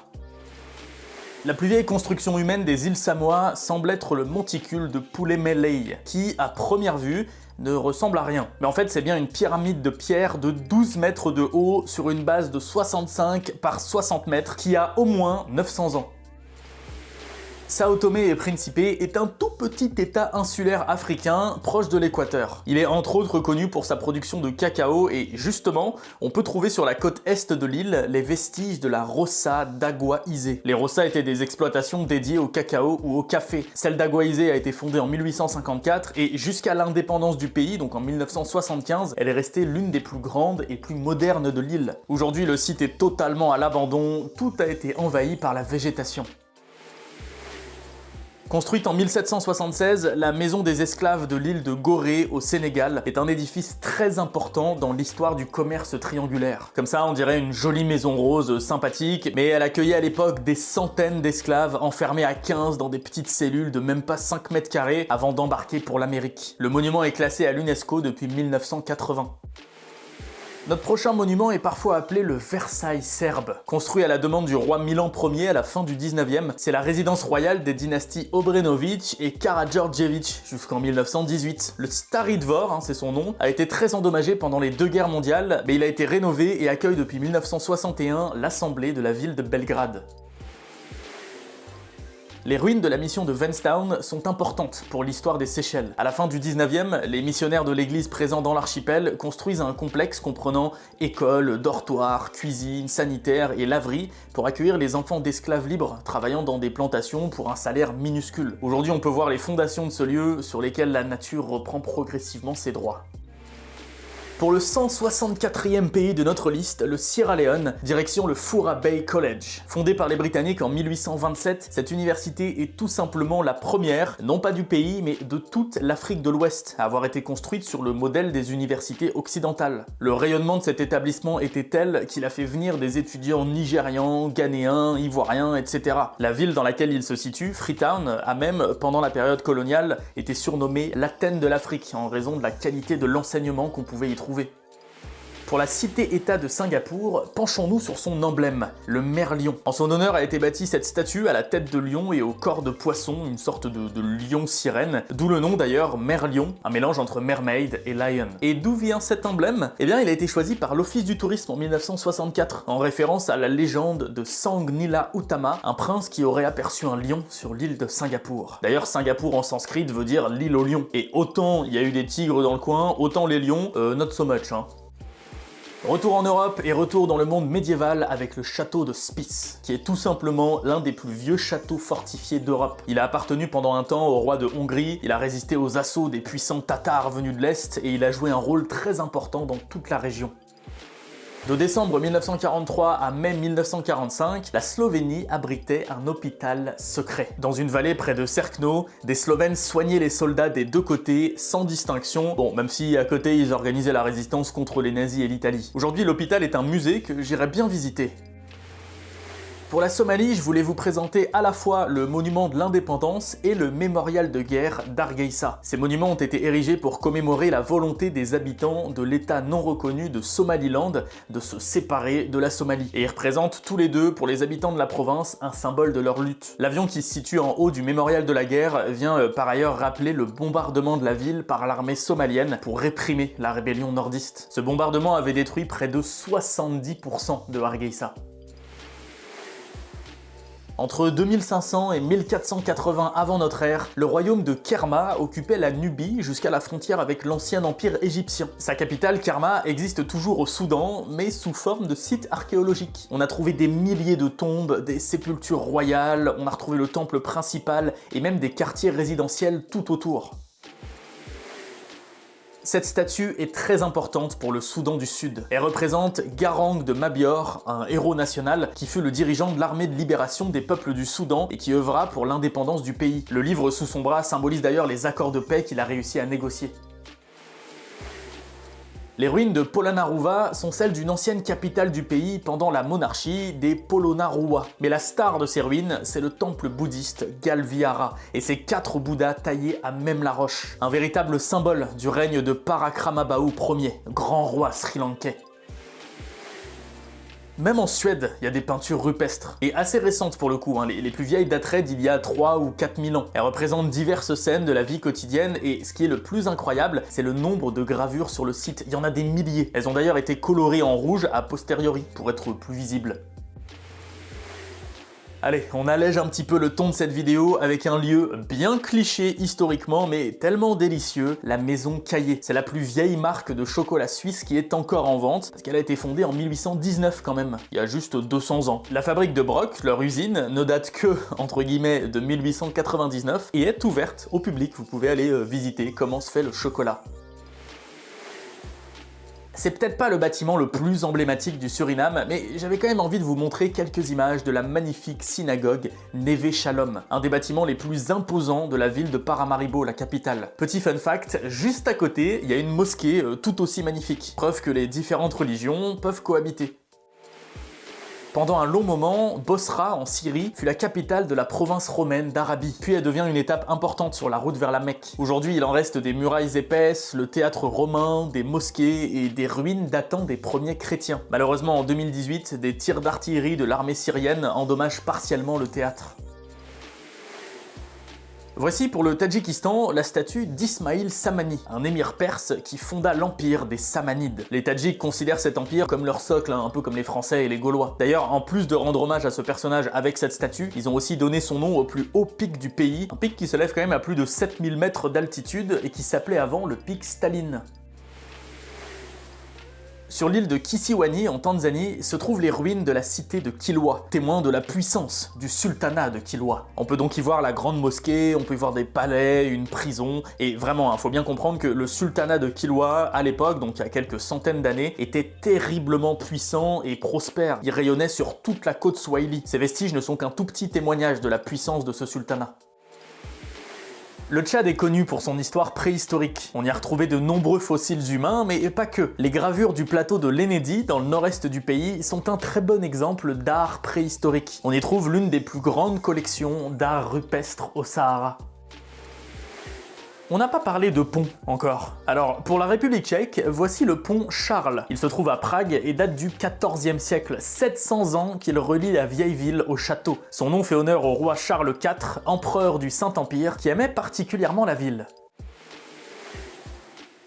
La plus vieille construction humaine des îles Samoa semble être le monticule de Pulemelei, qui, à première vue, ne ressemble à rien. Mais en fait, c'est bien une pyramide de pierre de 12 mètres de haut sur une base de 65 par 60 mètres qui a au moins 900 ans. Sao Tomé et Principe est un tout petit état insulaire africain proche de l'équateur. Il est entre autres connu pour sa production de cacao et justement, on peut trouver sur la côte est de l'île les vestiges de la Roça d'Agua Izé. Les Roças étaient des exploitations dédiées au cacao ou au café. Celle d'Agua Izé a été fondée en 1854 et jusqu'à l'indépendance du pays, donc en 1975, elle est restée l'une des plus grandes et plus modernes de l'île. Aujourd'hui, le site est totalement à l'abandon, tout a été envahi par la végétation. Construite en 1776, la maison des esclaves de l'île de Gorée au Sénégal est un édifice très important dans l'histoire du commerce triangulaire. Comme ça, on dirait une jolie maison rose sympathique, mais elle accueillait à l'époque des centaines d'esclaves enfermés à 15 dans des petites cellules de même pas 5 mètres carrés avant d'embarquer pour l'Amérique. Le monument est classé à l'UNESCO depuis 1980. Notre prochain monument est parfois appelé le Versailles serbe. Construit à la demande du roi Milan Ier à la fin du 19e, c'est la résidence royale des dynasties Obrenović et Karađorđević jusqu'en 1918. Le Stari Dvor, c'est son nom, a été très endommagé pendant les deux guerres mondiales, mais il a été rénové et accueille depuis 1961 l'assemblée de la ville de Belgrade. Les ruines de la mission de Venstown sont importantes pour l'histoire des Seychelles. À la fin du 19e, les missionnaires de l'église présents dans l'archipel construisent un complexe comprenant écoles, dortoirs, cuisine, sanitaires et laveries pour accueillir les enfants d'esclaves libres travaillant dans des plantations pour un salaire minuscule. Aujourd'hui, on peut voir les fondations de ce lieu sur lesquelles la nature reprend progressivement ses droits. Pour le 164e pays de notre liste, le Sierra Leone, direction le Fourah Bay College. Fondé par les Britanniques en 1827, cette université est tout simplement la première, non pas du pays, mais de toute l'Afrique de l'Ouest, à avoir été construite sur le modèle des universités occidentales. Le rayonnement de cet établissement était tel qu'il a fait venir des étudiants nigérians, ghanéens, ivoiriens, etc. La ville dans laquelle il se situe, Freetown, a même, pendant la période coloniale, été surnommée l'Athènes de l'Afrique, en raison de la qualité de l'enseignement qu'on pouvait y trouver. Pour la cité-État de Singapour, penchons-nous sur son emblème, le merlion. En son honneur a été bâtie cette statue à la tête de lion et au corps de poisson, une sorte de lion-sirène, d'où le nom d'ailleurs Merlion, un mélange entre mermaid et lion. Et d'où vient cet emblème? Eh bien, il a été choisi par l'Office du tourisme en 1964, en référence à la légende de Sang Nila Utama, un prince qui aurait aperçu un lion sur l'île de Singapour. D'ailleurs, Singapour en sanskrit veut dire l'île aux lions. Et autant il y a eu des tigres dans le coin, autant les lions, not so much, hein. Retour en Europe et retour dans le monde médiéval avec le château de Spiš, qui est tout simplement l'un des plus vieux châteaux fortifiés d'Europe. Il a appartenu pendant un temps au roi de Hongrie, il a résisté aux assauts des puissants Tatars venus de l'Est et il a joué un rôle très important dans toute la région. De décembre 1943 à mai 1945, la Slovénie abritait un hôpital secret. Dans une vallée près de Cerkno, des Slovènes soignaient les soldats des deux côtés, sans distinction, bon, même si à côté ils organisaient la résistance contre les nazis et l'Italie. Aujourd'hui, l'hôpital est un musée que j'irais bien visiter. Pour la Somalie, je voulais vous présenter à la fois le monument de l'indépendance et le mémorial de guerre d'Hargeisa. Ces monuments ont été érigés pour commémorer la volonté des habitants de l'État non reconnu de Somaliland de se séparer de la Somalie. Et ils représentent tous les deux, pour les habitants de la province, un symbole de leur lutte. L'avion qui se situe en haut du mémorial de la guerre vient par ailleurs rappeler le bombardement de la ville par l'armée somalienne pour réprimer la rébellion nordiste. Ce bombardement avait détruit près de 70% de Hargeisa. Entre 2500 et 1480 avant notre ère, le royaume de Kerma occupait la Nubie jusqu'à la frontière avec l'ancien empire égyptien. Sa capitale, Kerma, existe toujours au Soudan, mais sous forme de site archéologique. On a trouvé des milliers de tombes, des sépultures royales, on a retrouvé le temple principal et même des quartiers résidentiels tout autour. Cette statue est très importante pour le Soudan du Sud. Elle représente Garang de Mabior, un héros national qui fut le dirigeant de l'armée de libération des peuples du Soudan et qui œuvra pour l'indépendance du pays. Le livre sous son bras symbolise d'ailleurs les accords de paix qu'il a réussi à négocier. Les ruines de Polonnaruwa sont celles d'une ancienne capitale du pays pendant la monarchie des Polonnaruwa. Mais la star de ces ruines, c'est le temple bouddhiste Galvihara et ses 4 Bouddhas taillés à même la roche. Un véritable symbole du règne de Parakramabahu Ier, grand roi sri-lankais. Même en Suède, il y a des peintures rupestres, et assez récentes pour le coup, hein. Les plus vieilles dateraient d'il y a 3 ou 4000 ans. Elles représentent diverses scènes de la vie quotidienne, et ce qui est le plus incroyable, c'est le nombre de gravures sur le site. Il y en a des milliers. Elles ont d'ailleurs été colorées en rouge a posteriori, pour être plus visibles. Allez, on allège un petit peu le ton de cette vidéo avec un lieu bien cliché historiquement, mais tellement délicieux, la maison Caillé. C'est la plus vieille marque de chocolat suisse qui est encore en vente, parce qu'elle a été fondée en 1819 quand même, il y a juste 200 ans. La fabrique de Brock, leur usine, ne date que, entre guillemets, de 1899 et est ouverte au public. Vous pouvez aller visiter comment se fait le chocolat. C'est peut-être pas le bâtiment le plus emblématique du Suriname, mais j'avais quand même envie de vous montrer quelques images de la magnifique synagogue Neve Shalom, un des bâtiments les plus imposants de la ville de Paramaribo, la capitale. Petit fun fact, juste à côté, il y a une mosquée tout aussi magnifique, preuve que les différentes religions peuvent cohabiter. Pendant un long moment, Bosra, en Syrie, fut la capitale de la province romaine d'Arabie, puis elle devient une étape importante sur la route vers la Mecque. Aujourd'hui, il en reste des murailles épaisses, le théâtre romain, des mosquées et des ruines datant des premiers chrétiens. Malheureusement, en 2018, des tirs d'artillerie de l'armée syrienne endommagent partiellement le théâtre. Voici pour le Tadjikistan la statue d'Ismail Samani, un émir perse qui fonda l'empire des Samanides. Les Tadjiks considèrent cet empire comme leur socle, un peu comme les Français et les Gaulois. D'ailleurs, en plus de rendre hommage à ce personnage avec cette statue, ils ont aussi donné son nom au plus haut pic du pays, un pic qui se lève quand même à plus de 7000 mètres d'altitude et qui s'appelait avant le pic Staline. Sur l'île de Kisiwani, en Tanzanie, se trouvent les ruines de la cité de Kilwa, témoin de la puissance du sultanat de Kilwa. On peut donc y voir la grande mosquée, on peut y voir des palais, une prison, et vraiment, faut bien comprendre que le sultanat de Kilwa, à l'époque, donc il y a quelques centaines d'années, était terriblement puissant et prospère. Il rayonnait sur toute la côte Swahili. Ces vestiges ne sont qu'un tout petit témoignage de la puissance de ce sultanat. Le Tchad est connu pour son histoire préhistorique. On y a retrouvé de nombreux fossiles humains, mais pas que. Les gravures du plateau de l'Enedi, dans le nord-est du pays, sont un très bon exemple d'art préhistorique. On y trouve l'une des plus grandes collections d'art rupestre au Sahara. On n'a pas parlé de pont encore. Alors, pour la République tchèque, voici le pont Charles. Il se trouve à Prague et date du XIVe siècle, 700 ans qu'il relie la vieille ville au château. Son nom fait honneur au roi Charles IV, empereur du Saint-Empire, qui aimait particulièrement la ville.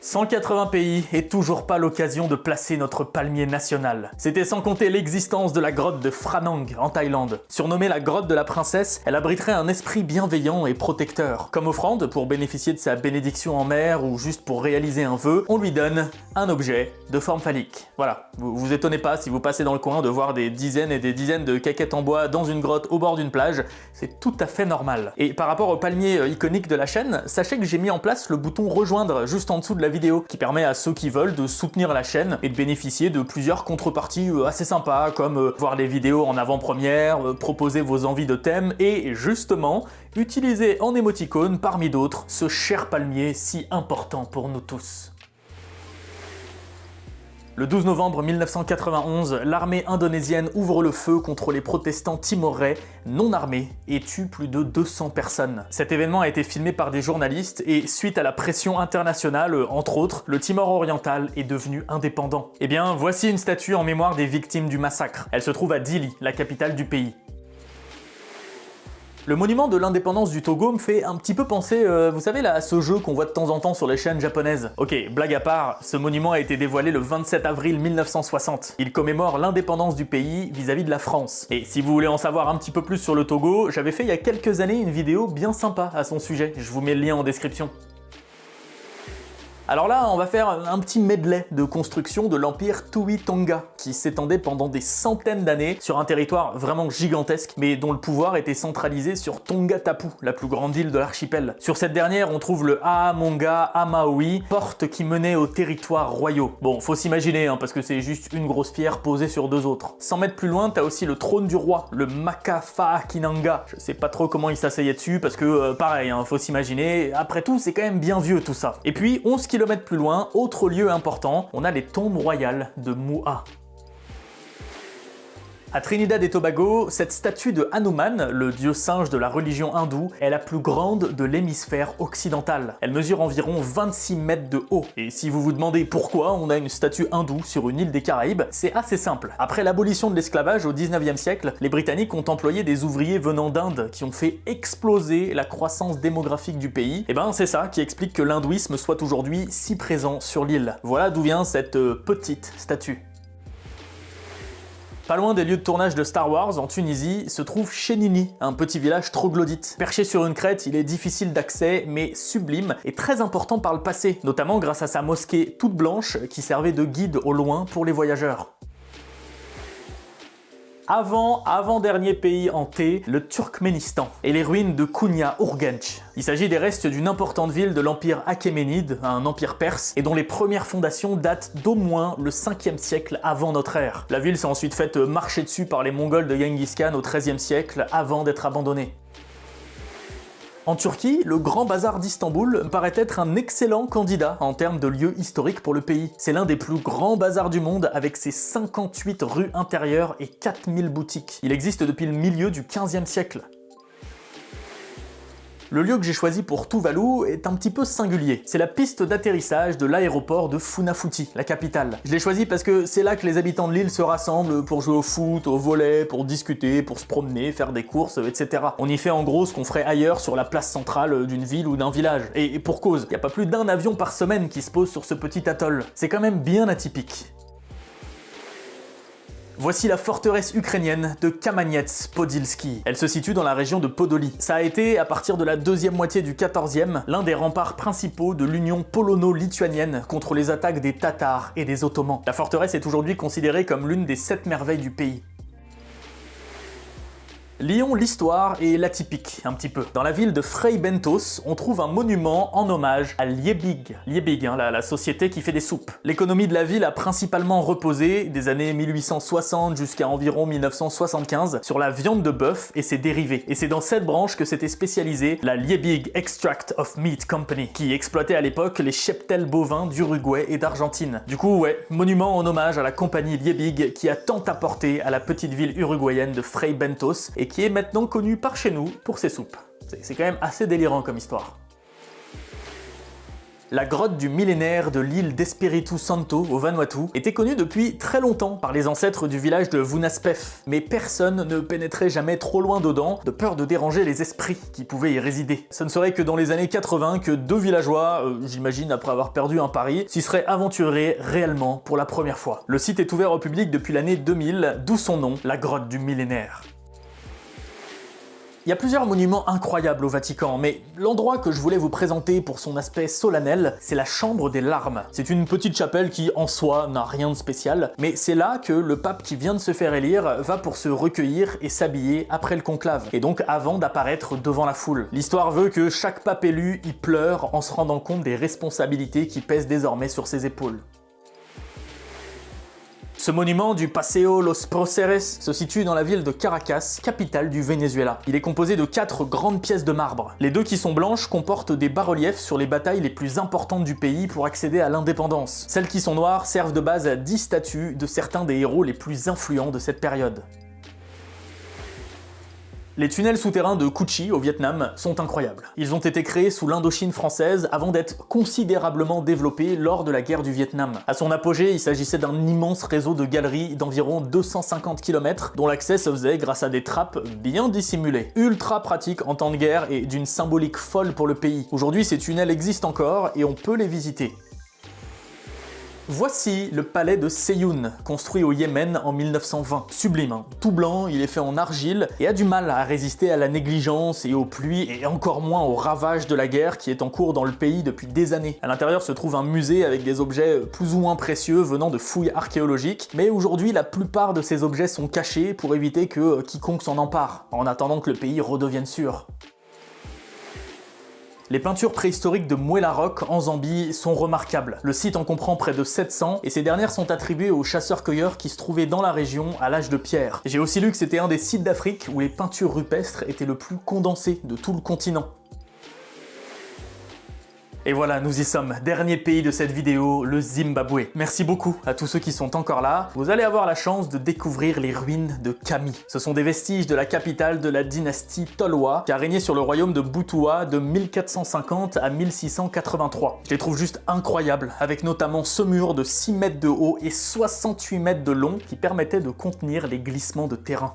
180 pays et toujours pas l'occasion de placer notre palmier national. C'était sans compter l'existence de la grotte de Phra Nang en Thaïlande. Surnommée la grotte de la princesse, elle abriterait un esprit bienveillant et protecteur. Comme offrande, pour bénéficier de sa bénédiction en mer ou juste pour réaliser un vœu, on lui donne un objet de forme phallique. Voilà, vous étonnez pas si vous passez dans le coin de voir des dizaines et des dizaines de caquettes en bois dans une grotte au bord d'une plage, c'est tout à fait normal. Et par rapport au palmier iconique de la chaîne, sachez que j'ai mis en place le bouton rejoindre juste en dessous de la vidéo, qui permet à ceux qui veulent de soutenir la chaîne et de bénéficier de plusieurs contreparties assez sympas, comme voir les vidéos en avant-première, proposer vos envies de thèmes et justement, utiliser en émoticône parmi d'autres ce cher palmier si important pour nous tous. Le 12 novembre 1991, l'armée indonésienne ouvre le feu contre les protestants timorais non armés et tue plus de 200 personnes. Cet événement a été filmé par des journalistes et suite à la pression internationale, entre autres, le Timor oriental est devenu indépendant. Eh bien, voici une statue en mémoire des victimes du massacre. Elle se trouve à Dili, la capitale du pays. Le monument de l'indépendance du Togo me fait un petit peu penser, vous savez là, à ce jeu qu'on voit de temps en temps sur les chaînes japonaises. Ok, blague à part, ce monument a été dévoilé le 27 avril 1960. Il commémore l'indépendance du pays vis-à-vis de la France. Et si vous voulez en savoir un petit peu plus sur le Togo, j'avais fait il y a quelques années une vidéo bien sympa à son sujet. Je vous mets le lien en description. Alors là, on va faire un petit medley de construction de l'empire Tui Tonga, qui s'étendait pendant des centaines d'années sur un territoire vraiment gigantesque, mais dont le pouvoir était centralisé sur Tonga Tapu, la plus grande île de l'archipel. Sur cette dernière, on trouve le Aamonga Amaui, porte qui menait aux territoires royaux. Bon, faut s'imaginer, parce que c'est juste une grosse pierre posée sur deux autres. 100 mètres plus loin, t'as aussi le trône du roi, le Makafakinanga. Je sais pas trop comment il s'asseyait dessus, parce que pareil, faut s'imaginer, après tout, c'est quand même bien vieux tout ça. Et puis, 11 km plus loin, autre lieu important, on a les tombes royales de Mu'a. À Trinidad et Tobago, cette statue de Hanuman, le dieu singe de la religion hindoue, est la plus grande de l'hémisphère occidental. Elle mesure environ 26 mètres de haut. Et si vous vous demandez pourquoi on a une statue hindoue sur une île des Caraïbes, c'est assez simple. Après l'abolition de l'esclavage au 19e siècle, les Britanniques ont employé des ouvriers venant d'Inde qui ont fait exploser la croissance démographique du pays. Et ben c'est ça qui explique que l'hindouisme soit aujourd'hui si présent sur l'île. Voilà d'où vient cette petite statue. Pas loin des lieux de tournage de Star Wars, en Tunisie, se trouve Chénini, un petit village troglodyte. Perché sur une crête, il est difficile d'accès, mais sublime et très important par le passé, notamment grâce à sa mosquée toute blanche qui servait de guide au loin pour les voyageurs. Avant-dernier pays hanté, le Turkménistan, et les ruines de Konya Urgench. Il s'agit des restes d'une importante ville de l'empire achéménide, un empire perse, et dont les premières fondations datent d'au moins le 5e siècle avant notre ère. La ville s'est ensuite faite marcher dessus par les Mongols de Genghis Khan au 13e siècle, avant d'être abandonnée. En Turquie, le Grand Bazar d'Istanbul paraît être un excellent candidat en termes de lieu historique pour le pays. C'est l'un des plus grands bazars du monde avec ses 58 rues intérieures et 4000 boutiques. Il existe depuis le milieu du 15e siècle. Le lieu que j'ai choisi pour Tuvalu est un petit peu singulier. C'est la piste d'atterrissage de l'aéroport de Funafuti, la capitale. Je l'ai choisi parce que c'est là que les habitants de l'île se rassemblent pour jouer au foot, au volley, pour discuter, pour se promener, faire des courses, etc. On y fait en gros ce qu'on ferait ailleurs sur la place centrale d'une ville ou d'un village. Et pour cause, il n'y a pas plus d'un avion par semaine qui se pose sur ce petit atoll. C'est quand même bien atypique. Voici la forteresse ukrainienne de Kamaniec-Podilski. Elle se situe dans la région de Podolie. Ça a été, à partir de la deuxième moitié du XIVe, l'un des remparts principaux de l'union polono-lituanienne contre les attaques des Tatars et des Ottomans. La forteresse est aujourd'hui considérée comme l'une des 7 merveilles du pays. Lions l'histoire et l'atypique, un petit peu. Dans la ville de Freibentos, on trouve un monument en hommage à Liebig. Liebig, la société qui fait des soupes. L'économie de la ville a principalement reposé, des années 1860 jusqu'à environ 1975, sur la viande de bœuf et ses dérivés. Et c'est dans cette branche que s'était spécialisée la Liebig Extract of Meat Company, qui exploitait à l'époque les cheptels bovins d'Uruguay et d'Argentine. Du coup, ouais, monument en hommage à la compagnie Liebig qui a tant apporté à la petite ville uruguayenne de Freibentos et qui est maintenant connu par chez nous pour ses soupes. C'est quand même assez délirant comme histoire. La grotte du millénaire de l'île d'Espiritu Santo au Vanuatu était connue depuis très longtemps par les ancêtres du village de Vunaspef, mais personne ne pénétrait jamais trop loin dedans, de peur de déranger les esprits qui pouvaient y résider. Ce ne serait que dans les années 80 que 2 villageois, j'imagine après avoir perdu un pari, s'y seraient aventurés réellement pour la première fois. Le site est ouvert au public depuis l'année 2000, d'où son nom, la grotte du millénaire. Il y a plusieurs monuments incroyables au Vatican, mais l'endroit que je voulais vous présenter pour son aspect solennel, c'est la Chambre des Larmes. C'est une petite chapelle qui, en soi, n'a rien de spécial, mais c'est là que le pape qui vient de se faire élire va pour se recueillir et s'habiller après le conclave, et donc avant d'apparaître devant la foule. L'histoire veut que chaque pape élu y pleure en se rendant compte des responsabilités qui pèsent désormais sur ses épaules. Ce monument du Paseo Los Próceres se situe dans la ville de Caracas, capitale du Venezuela. Il est composé de 4 grandes pièces de marbre. Les 2 qui sont blanches comportent des bas-reliefs sur les batailles les plus importantes du pays pour accéder à l'indépendance. Celles qui sont noires servent de base à 10 statues de certains des héros les plus influents de cette période. Les tunnels souterrains de Cu Chi, au Vietnam, sont incroyables. Ils ont été créés sous l'Indochine française avant d'être considérablement développés lors de la guerre du Vietnam. À son apogée, il s'agissait d'un immense réseau de galeries d'environ 250 km, dont l'accès se faisait grâce à des trappes bien dissimulées. Ultra pratique en temps de guerre et d'une symbolique folle pour le pays. Aujourd'hui, ces tunnels existent encore et on peut les visiter. Voici le palais de Seyoun, construit au Yémen en 1920. Sublime, hein. Tout blanc, il est fait en argile et a du mal à résister à la négligence et aux pluies et encore moins aux ravages de la guerre qui est en cours dans le pays depuis des années. À l'intérieur se trouve un musée avec des objets plus ou moins précieux venant de fouilles archéologiques, mais aujourd'hui la plupart de ces objets sont cachés pour éviter que quiconque s'en empare, en attendant que le pays redevienne sûr. Les peintures préhistoriques de Muela Rock en Zambie sont remarquables. Le site en comprend près de 700 et ces dernières sont attribuées aux chasseurs-cueilleurs qui se trouvaient dans la région à l'âge de pierre. J'ai aussi lu que c'était un des sites d'Afrique où les peintures rupestres étaient le plus condensées de tout le continent. Et voilà, nous y sommes. Dernier pays de cette vidéo, le Zimbabwe. Merci beaucoup à tous ceux qui sont encore là. Vous allez avoir la chance de découvrir les ruines de Kami. Ce sont des vestiges de la capitale de la dynastie Tolwa, qui a régné sur le royaume de Butua de 1450 à 1683. Je les trouve juste incroyables, avec notamment ce mur de 6 mètres de haut et 68 mètres de long qui permettait de contenir les glissements de terrain.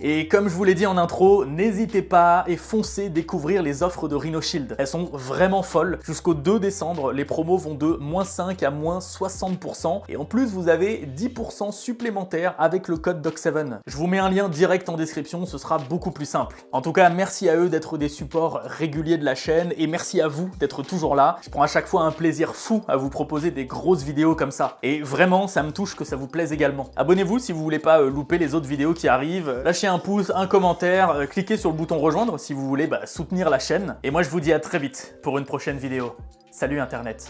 Et comme je vous l'ai dit en intro, n'hésitez pas et foncez découvrir les offres de RhinoShield. Elles sont vraiment folles. Jusqu'au 2 décembre, les promos vont de -5 à -60%. Et en plus, vous avez 10% supplémentaires avec le code DOC7. Je vous mets un lien direct en description, ce sera beaucoup plus simple. En tout cas, merci à eux d'être des supports réguliers de la chaîne et merci à vous d'être toujours là. Je prends à chaque fois un plaisir fou à vous proposer des grosses vidéos comme ça. Et vraiment, ça me touche que ça vous plaise également. Abonnez-vous si vous voulez pas louper les autres vidéos qui arrivent. Lâchez un pouce, un commentaire, cliquez sur le bouton rejoindre si vous voulez soutenir la chaîne. Et moi je vous dis à très vite pour une prochaine vidéo. Salut Internet.